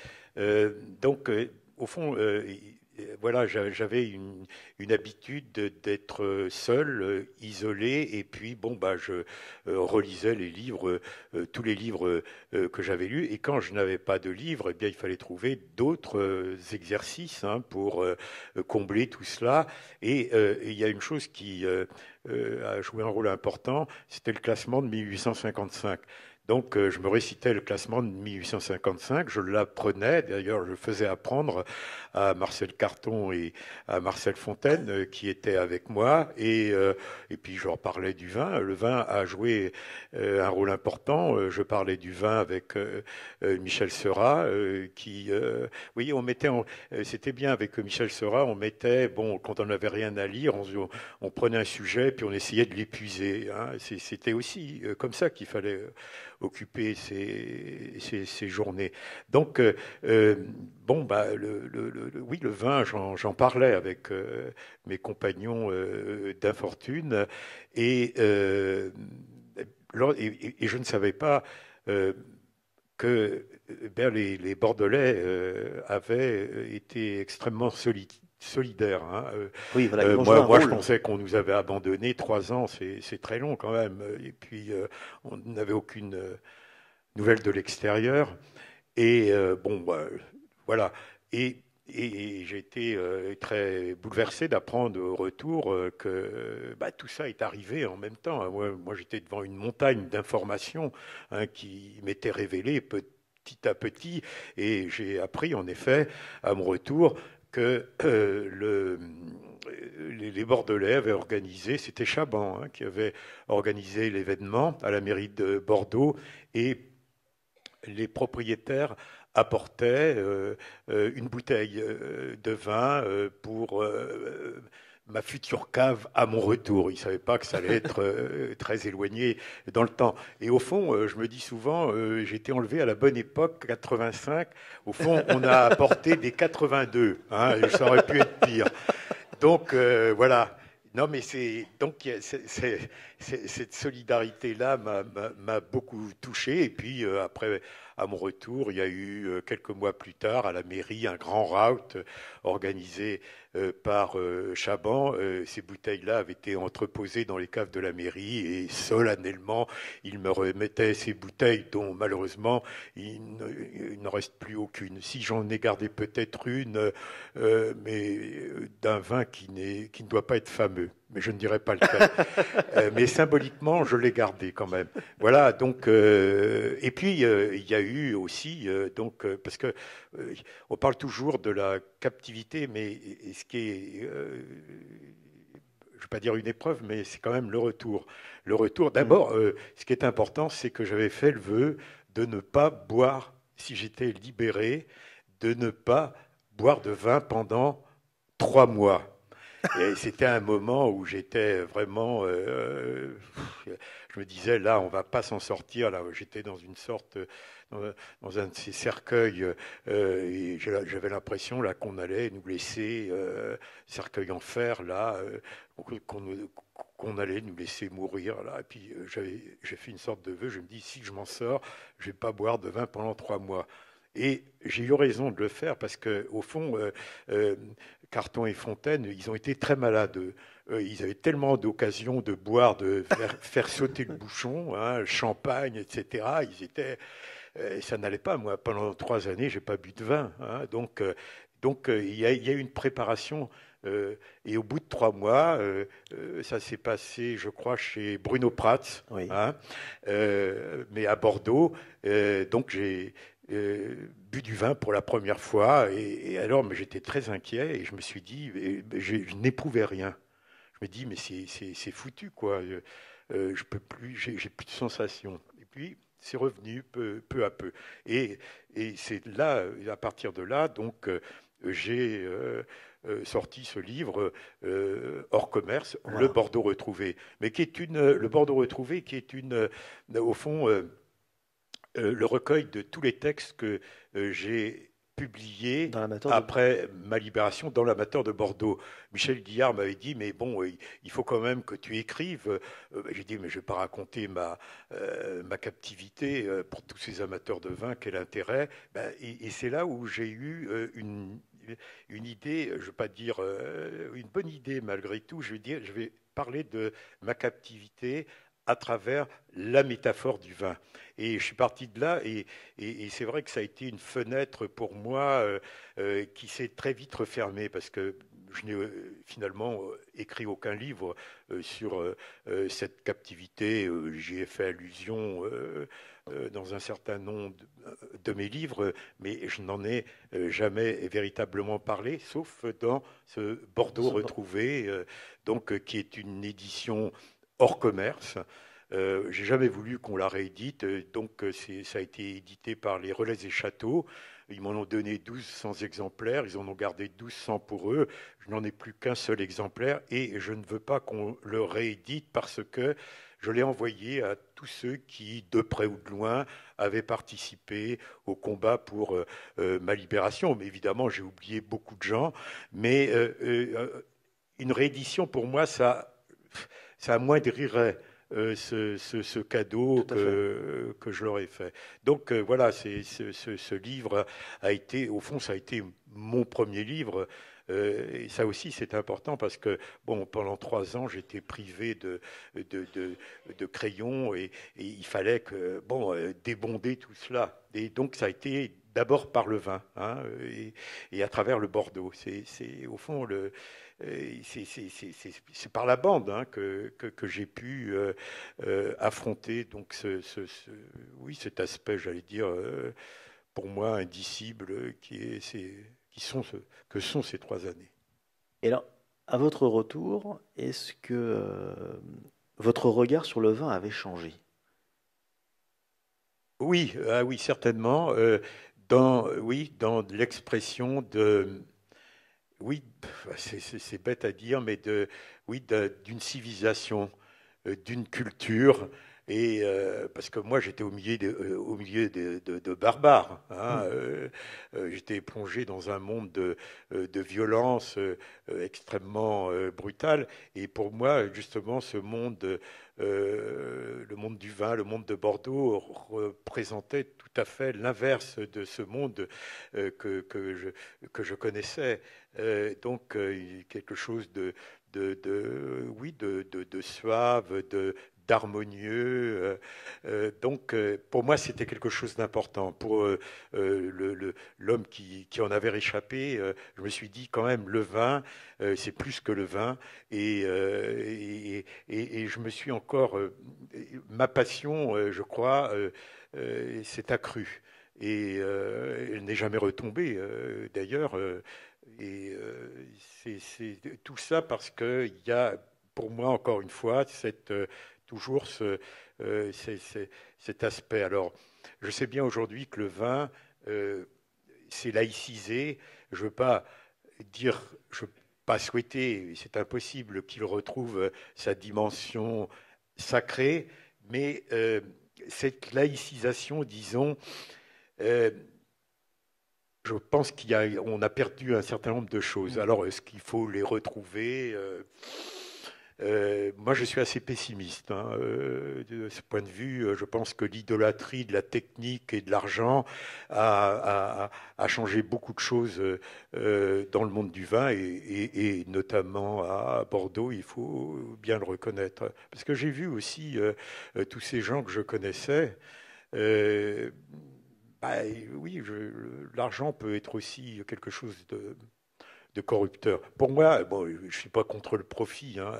donc, au fond, voilà, j'avais une habitude d'être seul, isolé, et puis bon, je relisais les livres, tous les livres que j'avais lus, et quand je n'avais pas de livre, eh bien, il fallait trouver d'autres exercices, hein, pour combler tout cela. Et il y a une chose qui a joué un rôle important, c'était le classement de 1855. Donc, je me récitais le classement de 1855, je l'apprenais, d'ailleurs, je le faisais apprendre à Marcel Carton et à Marcel Fontaine, qui étaient avec moi, et puis je leur parlais du vin. Le vin a joué un rôle important. Je parlais du vin avec Michel Seurat, oui, c'était bien avec Michel Seurat, on mettait, bon, quand on n'avait rien à lire, on prenait un sujet, puis on essayait de l'épuiser. Hein. C'était aussi comme ça qu'il fallait occuper ces journées. Donc, oui, le vin, j'en parlais avec mes compagnons d'infortune, et je ne savais pas que les Bordelais avaient été extrêmement solidaires. Hein. Oui, voilà, Moi, je pensais qu'on nous avait abandonnés. 3 ans, c'est très long quand même. Et puis, on n'avait aucune nouvelle de l'extérieur. Et voilà. Et j'ai été très bouleversé d'apprendre au retour que tout ça est arrivé en même temps. Moi j'étais devant une montagne d'informations, hein, qui m'étaient révélées petit à petit, et j'ai appris en effet à mon retour que les Bordelais avaient organisé, c'était Chaban, hein, qui avait organisé l'événement à la mairie de Bordeaux, et les propriétaires apportait une bouteille de vin pour ma future cave à mon retour. Il ne savait pas que ça allait être très éloigné dans le temps. Et au fond, je me dis souvent, j'ai été enlevé à la bonne époque, 85. Au fond, on a apporté des 82. Hein, et ça aurait pu être pire. Donc voilà. Non, mais cette solidarité-là m'a beaucoup touché. Et puis après, à mon retour, il y a eu quelques mois plus tard à la mairie un grand rout organisé par Chaban. Ces bouteilles-là avaient été entreposées dans les caves de la mairie et solennellement, il me remettait ces bouteilles dont malheureusement il n'en reste plus aucune. Si j'en ai gardé peut-être une, mais d'un vin qui ne doit pas être fameux. Mais je ne dirais pas lequel. Mais symboliquement, je l'ai gardé quand même. Voilà, donc, et puis il y a eu aussi, parce que on parle toujours de la captivité, mais ce qui est, je ne vais pas dire une épreuve, mais c'est quand même le retour. Le retour, d'abord, ce qui est important, c'est que j'avais fait le vœu de ne pas boire, si j'étais libéré, de ne pas boire de vin pendant 3 mois. Et c'était un moment où j'étais vraiment, je me disais là, on va pas s'en sortir. Là, j'étais dans une sorte, dans un de ces cercueils, et j'avais l'impression là qu'on allait nous laisser cercueil en fer là, qu'on allait nous laisser mourir là. Et puis j'ai fait une sorte de vœu. Je me dis si je m'en sors, je vais pas boire de vin pendant 3 mois. Et j'ai eu raison de le faire parce que au fond, Carton et Fontaine, ils ont été très malades. Ils avaient tellement d'occasions de boire, de faire sauter le bouchon, hein, le champagne, etc. Ça n'allait pas. Moi, pendant 3 années, j'ai pas bu de vin. Hein. Donc, il y a eu une préparation. Et au bout de 3 mois, ça s'est passé, je crois, chez Bruno Prats, Oui. hein, mais à Bordeaux. Donc, j'ai bu du vin pour la première fois. Et alors, mais j'étais très inquiet et je me suis dit, je n'éprouvais rien. Je me dis, mais c'est foutu, quoi. Je peux plus, j'ai plus de sensations. Et puis, c'est revenu peu à peu. Et c'est là, à partir de là, donc, j'ai sorti ce livre hors commerce, Voilà. Le Bordeaux retrouvé, mais qui est le Bordeaux retrouvé, qui est au fond, le recueil de tous les textes que j'ai publiés Dans l'amateur de... après ma libération dans l'Amateur de Bordeaux. Michel Guillard m'avait dit, mais bon, il faut quand même que tu écrives. J'ai dit, mais je ne vais pas raconter ma captivité pour tous ces amateurs de vin, quel intérêt. Et c'est là où j'ai eu une idée, je ne veux pas dire une bonne idée malgré tout, je vais parler de ma captivité à travers la métaphore du vin. Et je suis parti de là, et c'est vrai que ça a été une fenêtre pour moi qui s'est très vite refermée, parce que je n'ai finalement écrit aucun livre sur cette captivité. J'y ai fait allusion dans un certain nombre de mes livres, mais je n'en ai jamais véritablement parlé, sauf dans ce Bordeaux retrouvé, qui est une édition hors commerce. J'ai jamais voulu qu'on la réédite, ça a été édité par les Relais et Châteaux. Ils m'en ont donné 1200 exemplaires, ils en ont gardé 1200 pour eux. Je n'en ai plus qu'un seul exemplaire et je ne veux pas qu'on le réédite parce que je l'ai envoyé à tous ceux qui, de près ou de loin, avaient participé au combat pour ma libération. Mais évidemment, j'ai oublié beaucoup de gens. Mais une réédition, pour moi, ça amoindrirait ce cadeau que je leur ai fait. Donc voilà, ce livre a été, au fond, ça a été mon premier livre. Et ça aussi, c'est important parce que, bon, pendant 3 ans, j'étais privé de crayons et il fallait que, bon, débonder tout cela. Et donc, ça a été d'abord par le vin, hein, et à travers le Bordeaux. C'est au fond c'est par la bande, hein, que j'ai pu affronter donc oui, cet aspect, j'allais dire, pour moi indicible, que sont ces 3 années. Et alors, à votre retour, est-ce que votre regard sur le vin avait changé? Oui, ah oui, certainement. oui, dans l'expression de, oui, c'est bête à dire, mais oui, d'une civilisation, d'une culture. Et parce que moi, j'étais au milieu de barbares, hein, Hmm. j'étais plongé dans un monde de violence extrêmement brutale. Et pour moi, justement, ce monde, le monde du vin, le monde de Bordeaux, représentait tout à fait l'inverse de ce monde euh, que, que je, que je connaissais. Donc quelque chose oui, de suave, d'harmonieux. Donc pour moi, c'était quelque chose d'important. Pour l'homme qui en avait réchappé, je me suis dit quand même, le vin, c'est plus que le vin. Et je me suis encore, ma passion, je crois, s'est accrue. Et elle n'est jamais retombée, d'ailleurs. Et c'est tout ça parce qu'il y a, pour moi, encore une fois, toujours cet aspect. Alors, je sais bien aujourd'hui que le vin, euh, c'est laïcisé. Je ne veux pas dire, je veux pas souhaiter, c'est impossible qu'il retrouve sa dimension sacrée, mais cette laïcisation, disons, euh, je pense on a perdu un certain nombre de choses. Hmm. Alors, est-ce qu'il faut les retrouver moi, je suis assez pessimiste, hein, de ce point de vue. Je pense que l'idolâtrie de la technique et de l'argent a changé beaucoup de choses dans le monde du vin et notamment à Bordeaux, il faut bien le reconnaître. Parce que j'ai vu aussi tous ces gens que je connaissais. euh, bah, oui, l'argent peut être aussi quelque chose de corrupteur. Pour moi, bon, je ne suis pas contre le profit, hein,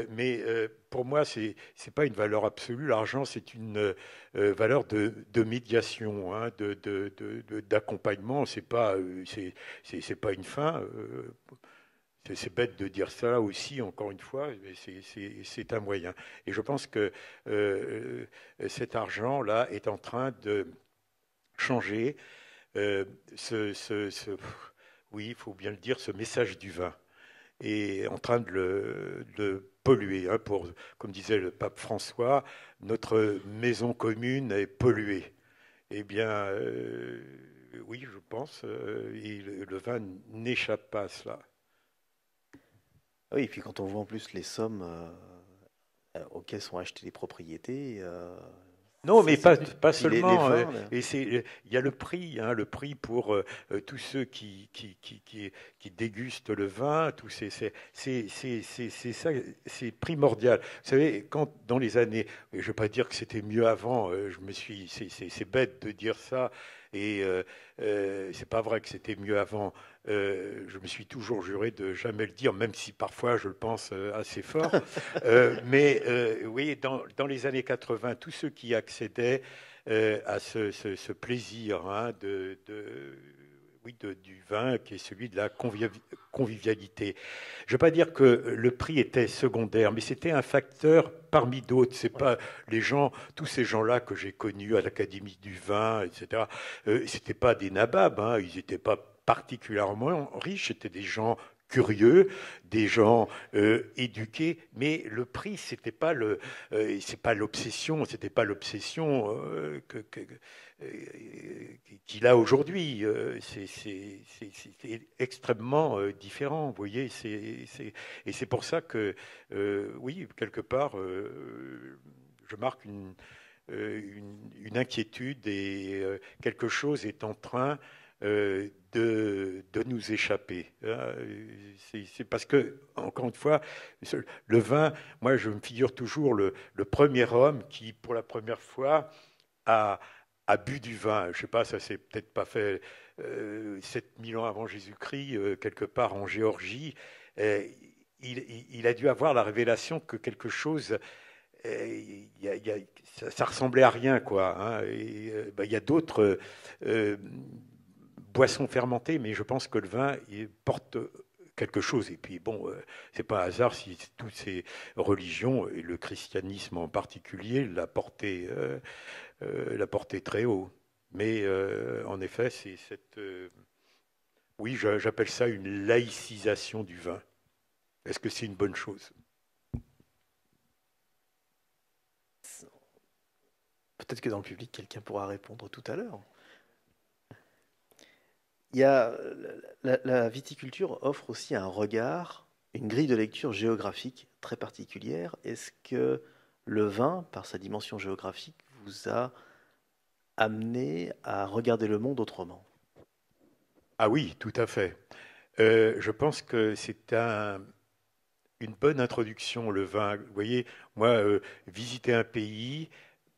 mais pour moi, c'est pas une valeur absolue. L'argent, c'est une valeur de médiation, hein, d'accompagnement. C'est pas une fin. C'est bête de dire ça aussi, encore une fois, mais c'est un moyen. Et je pense que cet argent-là est en train de changer euh, oui, il faut bien le dire, ce message du vin est en train de le polluer. Hein, comme disait le pape François, notre maison commune est polluée. Eh bien, oui, je pense, et le vin n'échappe pas à cela. Ah oui, et puis quand on voit en plus les sommes auxquelles sont achetées les propriétés, Non, mais c'est pas puis les seulement. vins. Là. Et il y a le prix, hein, le prix pour tous ceux qui dégustent le vin. C'est ça, c'est primordial. Vous savez, quand dans les années, je ne vais pas dire que c'était mieux avant. C'est bête de dire ça. Et c'est pas vrai que c'était mieux avant. Je me suis toujours juré de jamais le dire, même si parfois je le pense assez fort. Mais oui, dans les années 80, tous ceux qui accédaient à ce plaisir hein, oui, du vin, qui est celui de la convivialité. Je ne veux pas dire que le prix était secondaire, mais c'était un facteur parmi d'autres. C'est Oui. pas les gens, tous ces gens-là que j'ai connus à l'Académie du vin, etc. C'était pas des nababs, hein, ils n'étaient pas particulièrement riches, c'était des gens curieux, des gens éduqués, mais le prix, c'est pas l'obsession, c'était pas l'obsession qu'il a aujourd'hui. C'est extrêmement différent, vous voyez. Et c'est pour ça que, oui, quelque part, je marque une inquiétude et quelque chose est en train de nous échapper. C'est parce que, encore une fois, le vin, moi je me figure toujours le premier homme qui, pour la première fois, a, a bu du vin. Je ne sais pas, ça s'est peut-être pas fait 7000 ans avant Jésus-Christ, quelque part en Géorgie. Euh, il a dû avoir la révélation que quelque chose ça ressemblait à rien, quoi. Hein. Et bah, il y a d'autres boissons fermentées, mais je pense que le vin il porte quelque chose. Et puis bon, c'est pas un hasard si toutes ces religions et le christianisme en particulier l'a porté très haut. Mais en effet, c'est cette... oui, j'appelle ça une laïcisation du vin. Est-ce que c'est une bonne chose? Peut-être que dans le public, quelqu'un pourra répondre tout à l'heure. Il y a, la viticulture offre aussi un regard, une grille de lecture géographique très particulière. Est-ce que le vin, par sa dimension géographique, vous a amené à regarder le monde autrement? Ah oui, tout à fait. Je pense que c'est une bonne introduction, le vin. Vous voyez, moi, visiter un pays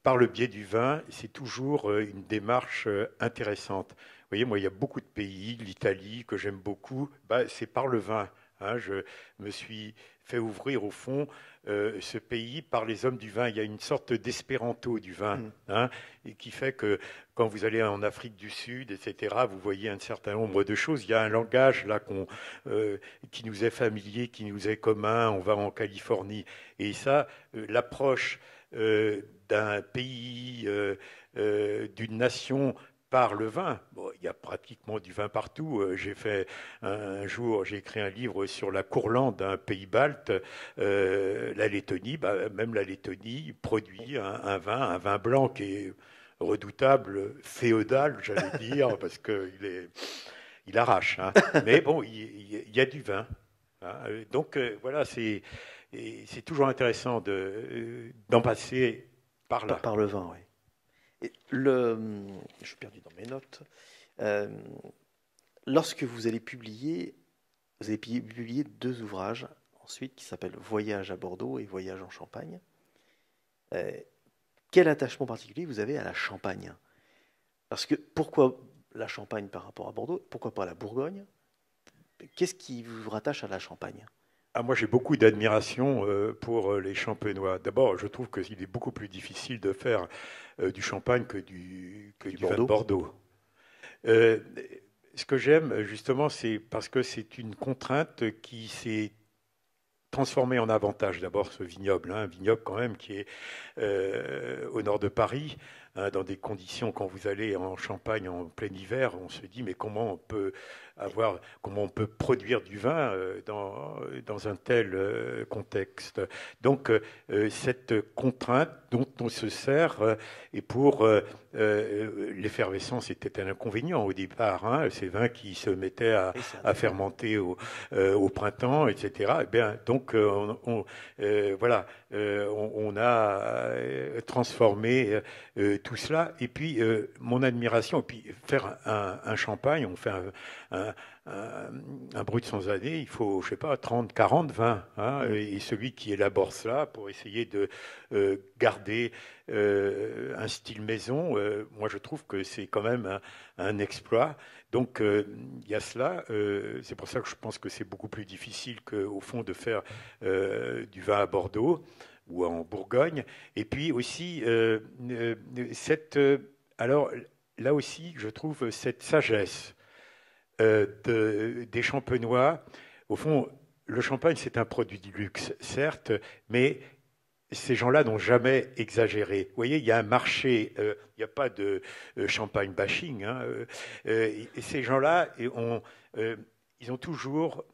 par le biais du vin, c'est toujours une démarche intéressante. Vous voyez, moi, il y a beaucoup de pays, l'Italie, que j'aime beaucoup, bah, c'est par le vin. Hein. Je me suis fait ouvrir, au fond, ce pays par les hommes du vin. Il y a une sorte d'espéranto du vin, Hmm. hein, et qui fait que quand vous allez en Afrique du Sud, etc., vous voyez un certain nombre de choses. Il y a un langage là qui nous est familier, qui nous est commun. On va en Californie. Et ça, l'approche d'un pays, d'une nation par le vin. Bon, il y a pratiquement du vin partout. J'ai fait un jour, j'ai écrit un livre sur la Courlande, un pays balte. La Lettonie, bah, même la Lettonie produit un vin blanc qui est redoutable, féodal, j'allais dire, parce il arrache. Hein. Mais bon, il y a du vin. Hein. Donc voilà, c'est toujours intéressant d'en passer par là. Par le vin, oui. Et je suis perdu dans mes notes. Euh, Lorsque vous allez publier deux ouvrages ensuite qui s'appellent Voyage à Bordeaux et Voyage en Champagne. Euh, Quel attachement particulier vous avez à la Champagne? Parce que pourquoi la Champagne par rapport à Bordeaux? Pourquoi pas la Bourgogne? Qu'est-ce qui vous rattache à la Champagne? Ah, moi, j'ai beaucoup d'admiration pour les champenois. D'abord, je trouve qu'il est beaucoup plus difficile de faire du champagne que Du du vin de Bordeaux? Bordeaux. Euh, Ce que j'aime, justement, c'est parce que c'est une contrainte qui s'est transformée en avantage. D'abord, ce vignoble, hein, un vignoble quand même qui est au nord de Paris, hein, dans des conditions, quand vous allez en Champagne en plein hiver, on se dit, mais comment on peut produire du vin dans un tel contexte. Donc, cette contrainte dont on se sert, et pour l'effervescence était un inconvénient au départ, hein, ces vins qui se mettaient Oui, c'est un à effet. fermenter au printemps, etc. Eh bien, donc, voilà, on a transformé tout cela. Et puis, mon admiration, et puis faire un champagne, on fait un, un, un brut sans année, il faut, je sais pas, 30, 40, 20. Hein, Mm. et celui qui élabore cela pour essayer de garder un style maison, moi je trouve que c'est quand même un exploit. Donc il y a cela. C'est pour ça que je pense que c'est beaucoup plus difficile qu'au fond de faire du vin à Bordeaux ou en Bourgogne. Et puis aussi, alors là aussi, je trouve cette sagesse des champenois. Au fond, le champagne, c'est un produit du luxe, certes, mais ces gens-là n'ont jamais exagéré. Vous voyez, il y a un marché, il n'y a pas de champagne bashing. Hein, et ces gens-là, ils ont toujours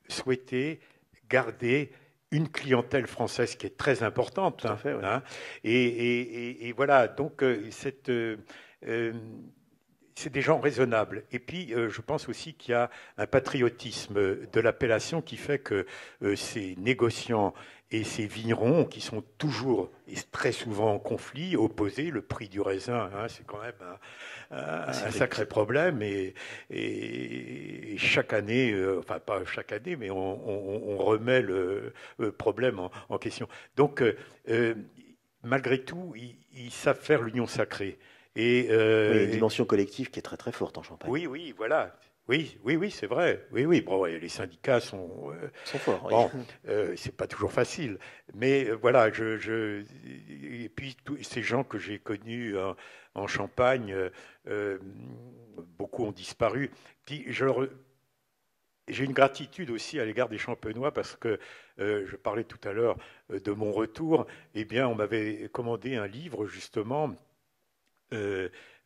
souhaité garder une clientèle française qui est très importante. Tout à Hein, fait, oui. hein. Et voilà, donc euh, c'est des gens raisonnables. Et puis, je pense aussi qu'il y a un patriotisme de l'appellation qui fait que ces négociants et ces vignerons, qui sont toujours et très souvent en conflit, opposés, le prix du raisin, hein, c'est quand même Ah, c'est un vrai sacré problème. Et chaque année, enfin pas chaque année, mais on remet le problème en question. Donc, euh, malgré tout, ils savent faire l'union sacrée. Et, oui, il y a une dimension collective qui est très très forte en Champagne. oui, oui, voilà. Oui, oui, oui, c'est vrai. Oui, oui. Bon, ouais, les syndicats sont Ils sont forts, oui. bon. C'est pas toujours facile, mais voilà. Et puis tous ces gens que j'ai connus en Champagne, euh, beaucoup ont disparu. Puis j'ai une gratitude aussi à l'égard des Champenois parce que je parlais tout à l'heure de mon retour. Eh bien, on m'avait commandé un livre justement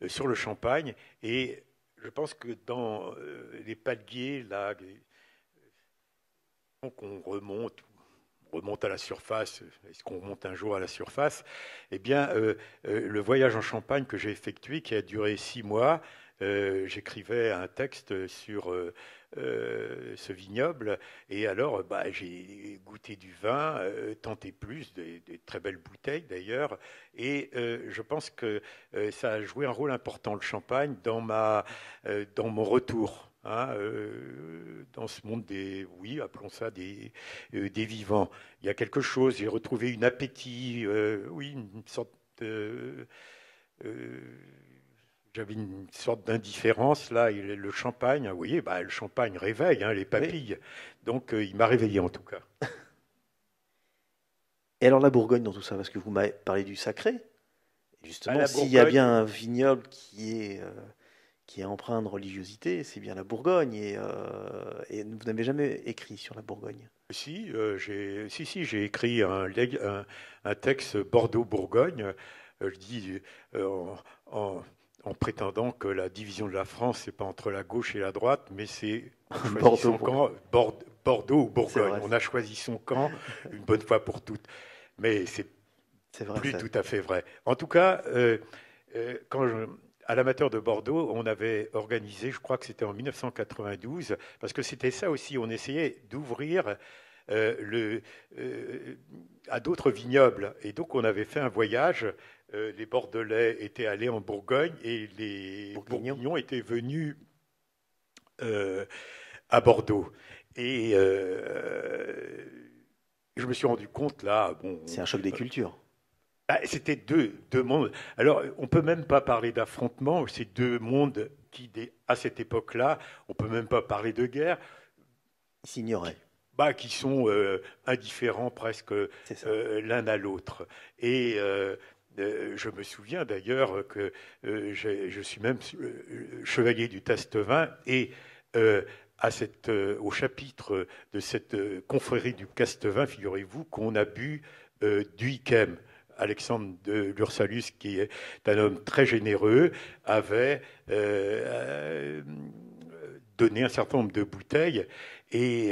sur le champagne. Et je pense que dans les paliers, là, qu'on remonte à la surface, est-ce qu'on remonte un jour à la surface? Eh bien, le voyage en Champagne que j'ai effectué, qui a duré 6 mois, j'écrivais un texte sur ce vignoble, et alors bah, j'ai goûté du vin, tenté plus, des très belles bouteilles d'ailleurs, et je pense que ça a joué un rôle important, le champagne, dans mon retour. Hein, dans ce monde des, oui, appelons ça des vivants. Il y a quelque chose, j'ai retrouvé une appétit, oui, une sorte de, euh, j'avais une sorte d'indifférence là, et le champagne, vous voyez, bah, le champagne réveille hein, les Oui. papilles, donc il m'a réveillé en tout cas. Et alors la Bourgogne dans tout ça, parce que vous m'avez parlé du sacré. À Justement, la s'il y a bien Bourgogne, un vignoble qui est empreint de religiosité, c'est bien la Bourgogne. Et vous n'avez jamais écrit sur la Bourgogne. si, j'ai écrit un texte Bordeaux-Bourgogne. Je dis en, en prétendant que la division de la France, c'est pas entre la gauche et la droite, mais c'est on choisit son Bordeaux-Bourgogne. camp, Bordeaux ou C'est Bourgogne. vrai, On a choisi son camp une bonne fois pour toutes. Mais c'est c'est vrai plus ça. tout à fait vrai. En tout cas, à l'amateur de Bordeaux, on avait organisé, je crois que c'était en 1992, parce que c'était ça aussi, on essayait d'ouvrir euh, le, euh, à d'autres vignobles. Et donc, on avait fait un voyage. Les Bordelais étaient allés en Bourgogne et les Bourguignon. Bourguignons étaient venus euh, à Bordeaux. Et je me suis rendu compte là, bon, C'est un choc des cultures. bah, c'était deux mondes. Alors, on peut même pas parler d'affrontement. C'est deux mondes à cette époque-là, on peut même pas parler de guerre, Ils s'ignoraient. qui sont indifférents presque C'est ça. l'un à l'autre. Et je me souviens d'ailleurs que je suis même chevalier du Tastevin et euh, au chapitre de cette confrérie du Castevin, figurez-vous qu'on a bu du Yquem. Alexandre de Lursalus, qui est un homme très généreux, avait donné un certain nombre de bouteilles et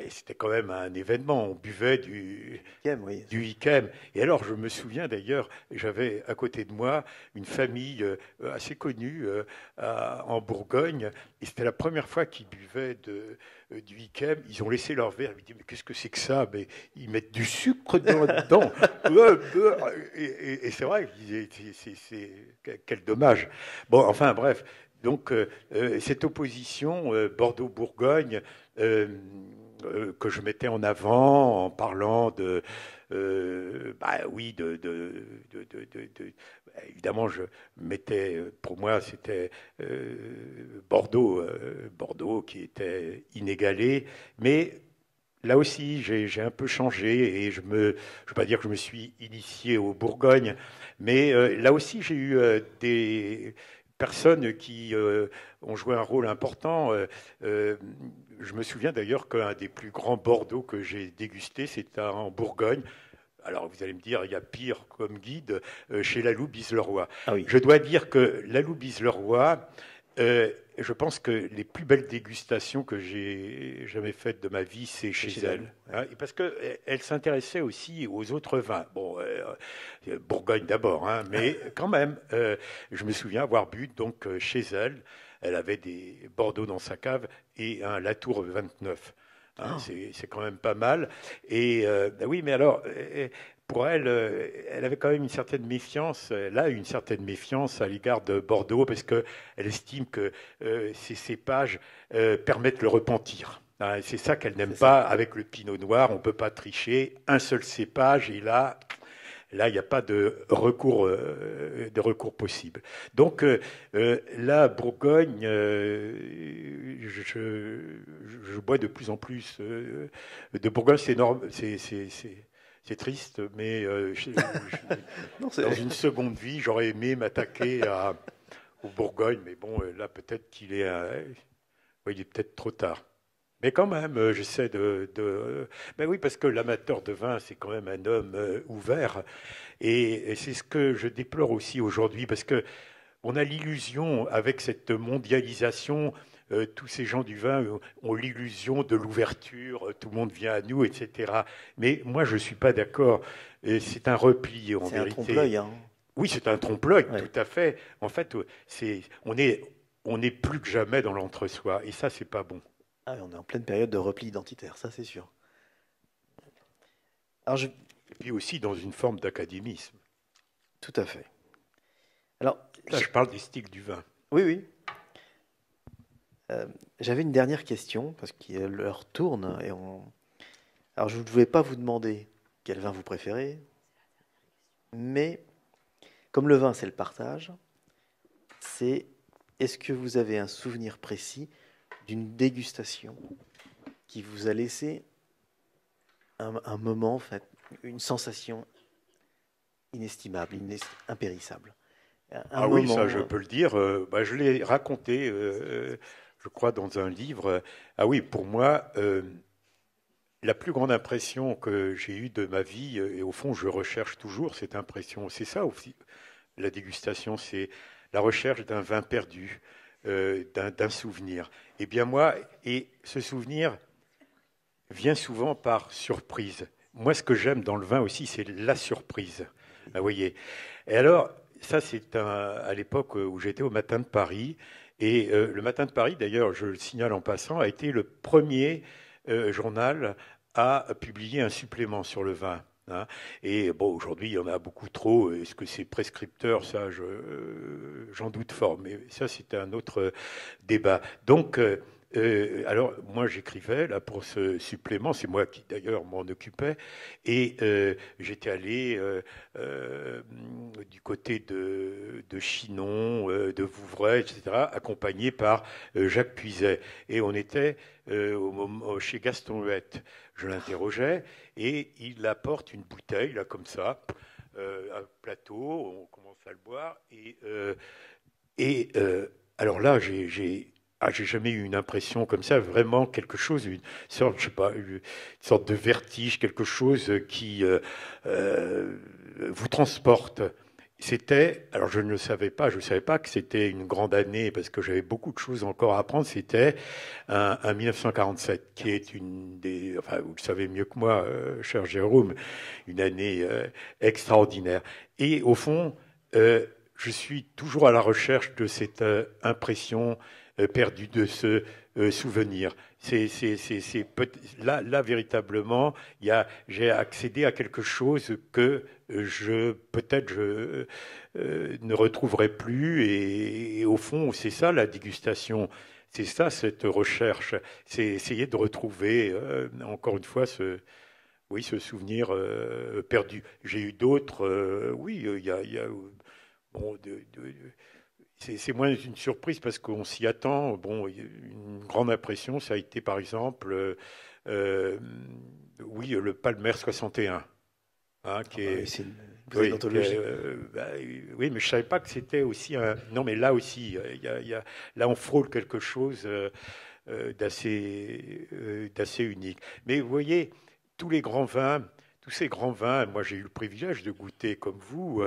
c'était quand même un événement. On buvait Oui. du Yquem. Et alors, je me souviens d'ailleurs, j'avais à côté de moi une famille assez connue en Bourgogne, et c'était la première fois qu'ils buvaient du Yquem. Ils ont laissé leur verre. Ils me disent, mais qu'est-ce que c'est que ça? Mais ils mettent du sucre dedans. Et c'est vrai, quel dommage. Bon, enfin, bref. Donc, cette opposition Bordeaux-Bourgogne, euh, que je mettais en avant en parlant oui, évidemment, je mettais, pour moi, c'était Bordeaux qui était inégalé, mais là aussi, j'ai un peu changé et je veux pas dire que je me suis initié au Bourgogne, mais là aussi, j'ai eu des personnes qui ont joué un rôle important. Euh, je me souviens d'ailleurs qu'un des plus grands Bordeaux que j'ai dégusté, c'était en Bourgogne. Alors vous allez me dire, il y a pire comme guide chez Lalou Bisleroy. Ah oui. Je dois dire que Lalou Bisleroy, je pense que les plus belles dégustations que j'ai jamais faites de ma vie, c'est C'est chez chez elle. Lalou. Ouais. Hein, parce qu'elle s'intéressait aussi aux autres vins. Bon, Bourgogne d'abord, hein, mais quand même, je me souviens avoir bu donc chez elle. Elle avait des Bordeaux dans sa cave et un Latour 29. Hein, Ah, c'est quand même pas mal. Et oui, mais alors, pour elle, elle avait quand même une certaine méfiance, elle a une certaine méfiance à l'égard de Bordeaux, parce qu'elle estime que ces cépages permettent le repentir. Hein, c'est ça qu'elle n'aime c'est ça. pas avec le pinot noir, on ne peut pas tricher, un seul cépage, et là, il n'y a pas de recours possible. Donc, la Bourgogne, je bois de plus en plus de Bourgogne. C'est énorme, c'est triste, mais Non, dans c'est. une seconde vie, j'aurais aimé m'attaquer au Bourgogne, mais bon, là, peut-être qu'il est, ouais, il est peut-être trop tard. Mais quand même, j'essaie Ben oui, parce que l'amateur de vin, c'est quand même un homme ouvert. Et c'est ce que je déplore aussi aujourd'hui, parce que on a l'illusion, avec cette mondialisation, tous ces gens du vin ont l'illusion de l'ouverture, tout le monde vient à nous, etc. Mais moi, je ne suis pas d'accord. C'est un repli, en C'est un vérité. trompe-l'œil, hein. Oui, c'est un trompe-l'œil, tout Ouais. à fait. En fait, on est plus que jamais dans l'entre-soi, et ça, c'est pas bon. Ah, on est en pleine période de repli identitaire, ça c'est sûr. Alors, Et puis aussi dans une forme d'académisme. tout à fait. Alors, Là, je parle des styles du vin. oui, oui. J'avais une dernière question, parce que l'heure tourne, alors je ne voulais pas vous demander quel vin vous préférez, mais comme le vin c'est le partage, c'est est-ce que vous avez un souvenir précis d'une dégustation qui vous a laissé un moment, en fait, une sensation inestimable, impérissable. Un Ah oui, ça, moment, je peux le dire. Bah, je l'ai raconté, je crois, dans un livre. Ah oui, pour moi, la plus grande impression que j'ai eue de ma vie, et au fond, je recherche toujours cette impression. C'est ça aussi, la dégustation, c'est la recherche d'un vin perdu, d'un souvenir. Eh bien moi, et ce souvenir vient souvent par surprise. Moi, ce que j'aime dans le vin aussi, c'est la surprise. Ah, vous voyez. Et alors, ça, c'est à l'époque où j'étais au Matin de Paris. Et le Matin de Paris, d'ailleurs, je le signale en passant, a été le premier journal à publier un supplément sur le vin. Hein. Et bon, aujourd'hui, il y en a beaucoup trop. Est-ce que c'est prescripteur? Ça, j'en doute fort. Mais ça, c'est un autre débat. Donc, alors, moi, j'écrivais là pour ce supplément, c'est moi qui d'ailleurs m'en occupais, et j'étais allé du côté de Chinon, de Vouvray, etc., accompagné par Jacques Puiset. Et on était chez Gaston Huette. Je l'interrogeais, et il apporte une bouteille, là, comme ça, un plateau, on commence à le boire, et alors là, j'ai jamais eu une impression comme ça, vraiment quelque chose, une sorte, je sais pas, une sorte de vertige, quelque chose qui euh, vous transporte. C'était, alors je ne le savais pas, je ne savais pas que c'était une grande année parce que j'avais beaucoup de choses encore à apprendre. C'était un 1947 qui est une des, enfin vous le savez mieux que moi, cher Jérôme, une année extraordinaire. Et au fond, je suis toujours à la recherche de cette impression perdue, de ce souvenir. Là, véritablement, j'ai accédé à quelque chose que peut-être je ne retrouverai plus. Et au fond, c'est ça la dégustation. C'est ça cette recherche. C'est essayer de retrouver, encore une fois, oui, ce souvenir perdu. J'ai eu d'autres, oui, il y a bon, c'est moins une surprise parce qu'on s'y attend. Bon, une grande impression, ça a été par exemple, euh, oui, le Palmer 61, hein, ah bah oui, vous êtes oui, d'anthologie. bah, oui, mais je savais pas que c'était aussi un. Non, mais là aussi, là on frôle quelque chose d'assez unique. Mais vous voyez, tous les grands vins, tous ces grands vins, moi j'ai eu le privilège de goûter comme vous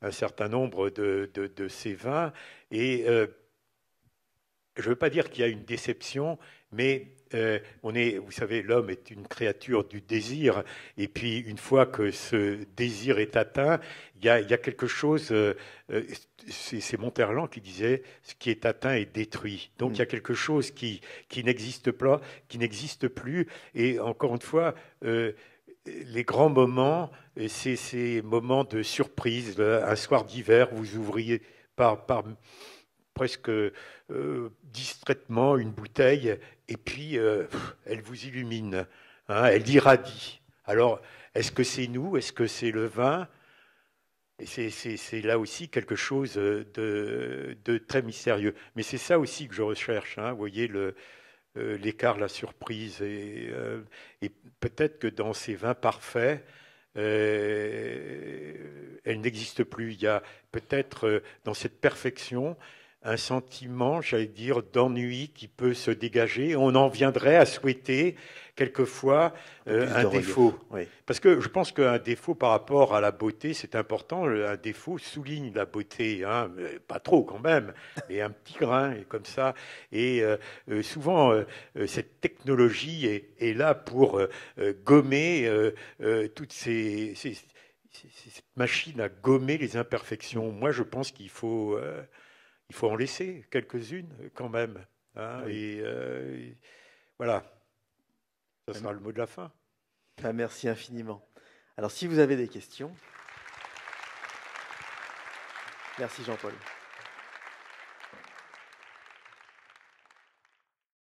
un certain nombre de ces vins, et je ne veux pas dire qu'il y a une déception, mais vous savez, l'homme est une créature du désir, et puis une fois que ce désir est atteint, il y a quelque chose, c'est Monterland qui disait, ce qui est atteint est détruit. Donc il y Mm. a quelque chose qui n'existe pas, qui n'existe plus, et encore une fois, les grands moments, c'est ces moments de surprise. Un soir d'hiver, vous ouvriez par presque distraitement une bouteille, et puis elle vous illumine, hein, elle irradie. Alors, est-ce que c'est nous? Est-ce que c'est le vin? Et c'est là aussi quelque chose de très mystérieux. Mais c'est ça aussi que je recherche, hein, vous voyez, l'écart, la surprise. Et peut-être que dans ces vins parfaits, elle n'existe plus. Il y a peut-être dans cette perfection un sentiment, j'allais dire, d'ennui qui peut se dégager. On en viendrait à souhaiter quelquefois Plus un de relief. défaut. Oui. Parce que je pense qu'un défaut par rapport à la beauté, c'est important. Un défaut souligne la beauté, hein, mais pas trop quand même, mais un petit grain et comme ça. Et souvent, cette technologie est là pour gommer toutes cette machine à gommer les imperfections. Moi, je pense il faut en laisser quelques-unes quand même, hein, Oui. et voilà, ça sera le mot de la fin. Ah, merci infiniment. Alors, si vous avez des questions. Merci Jean-Paul.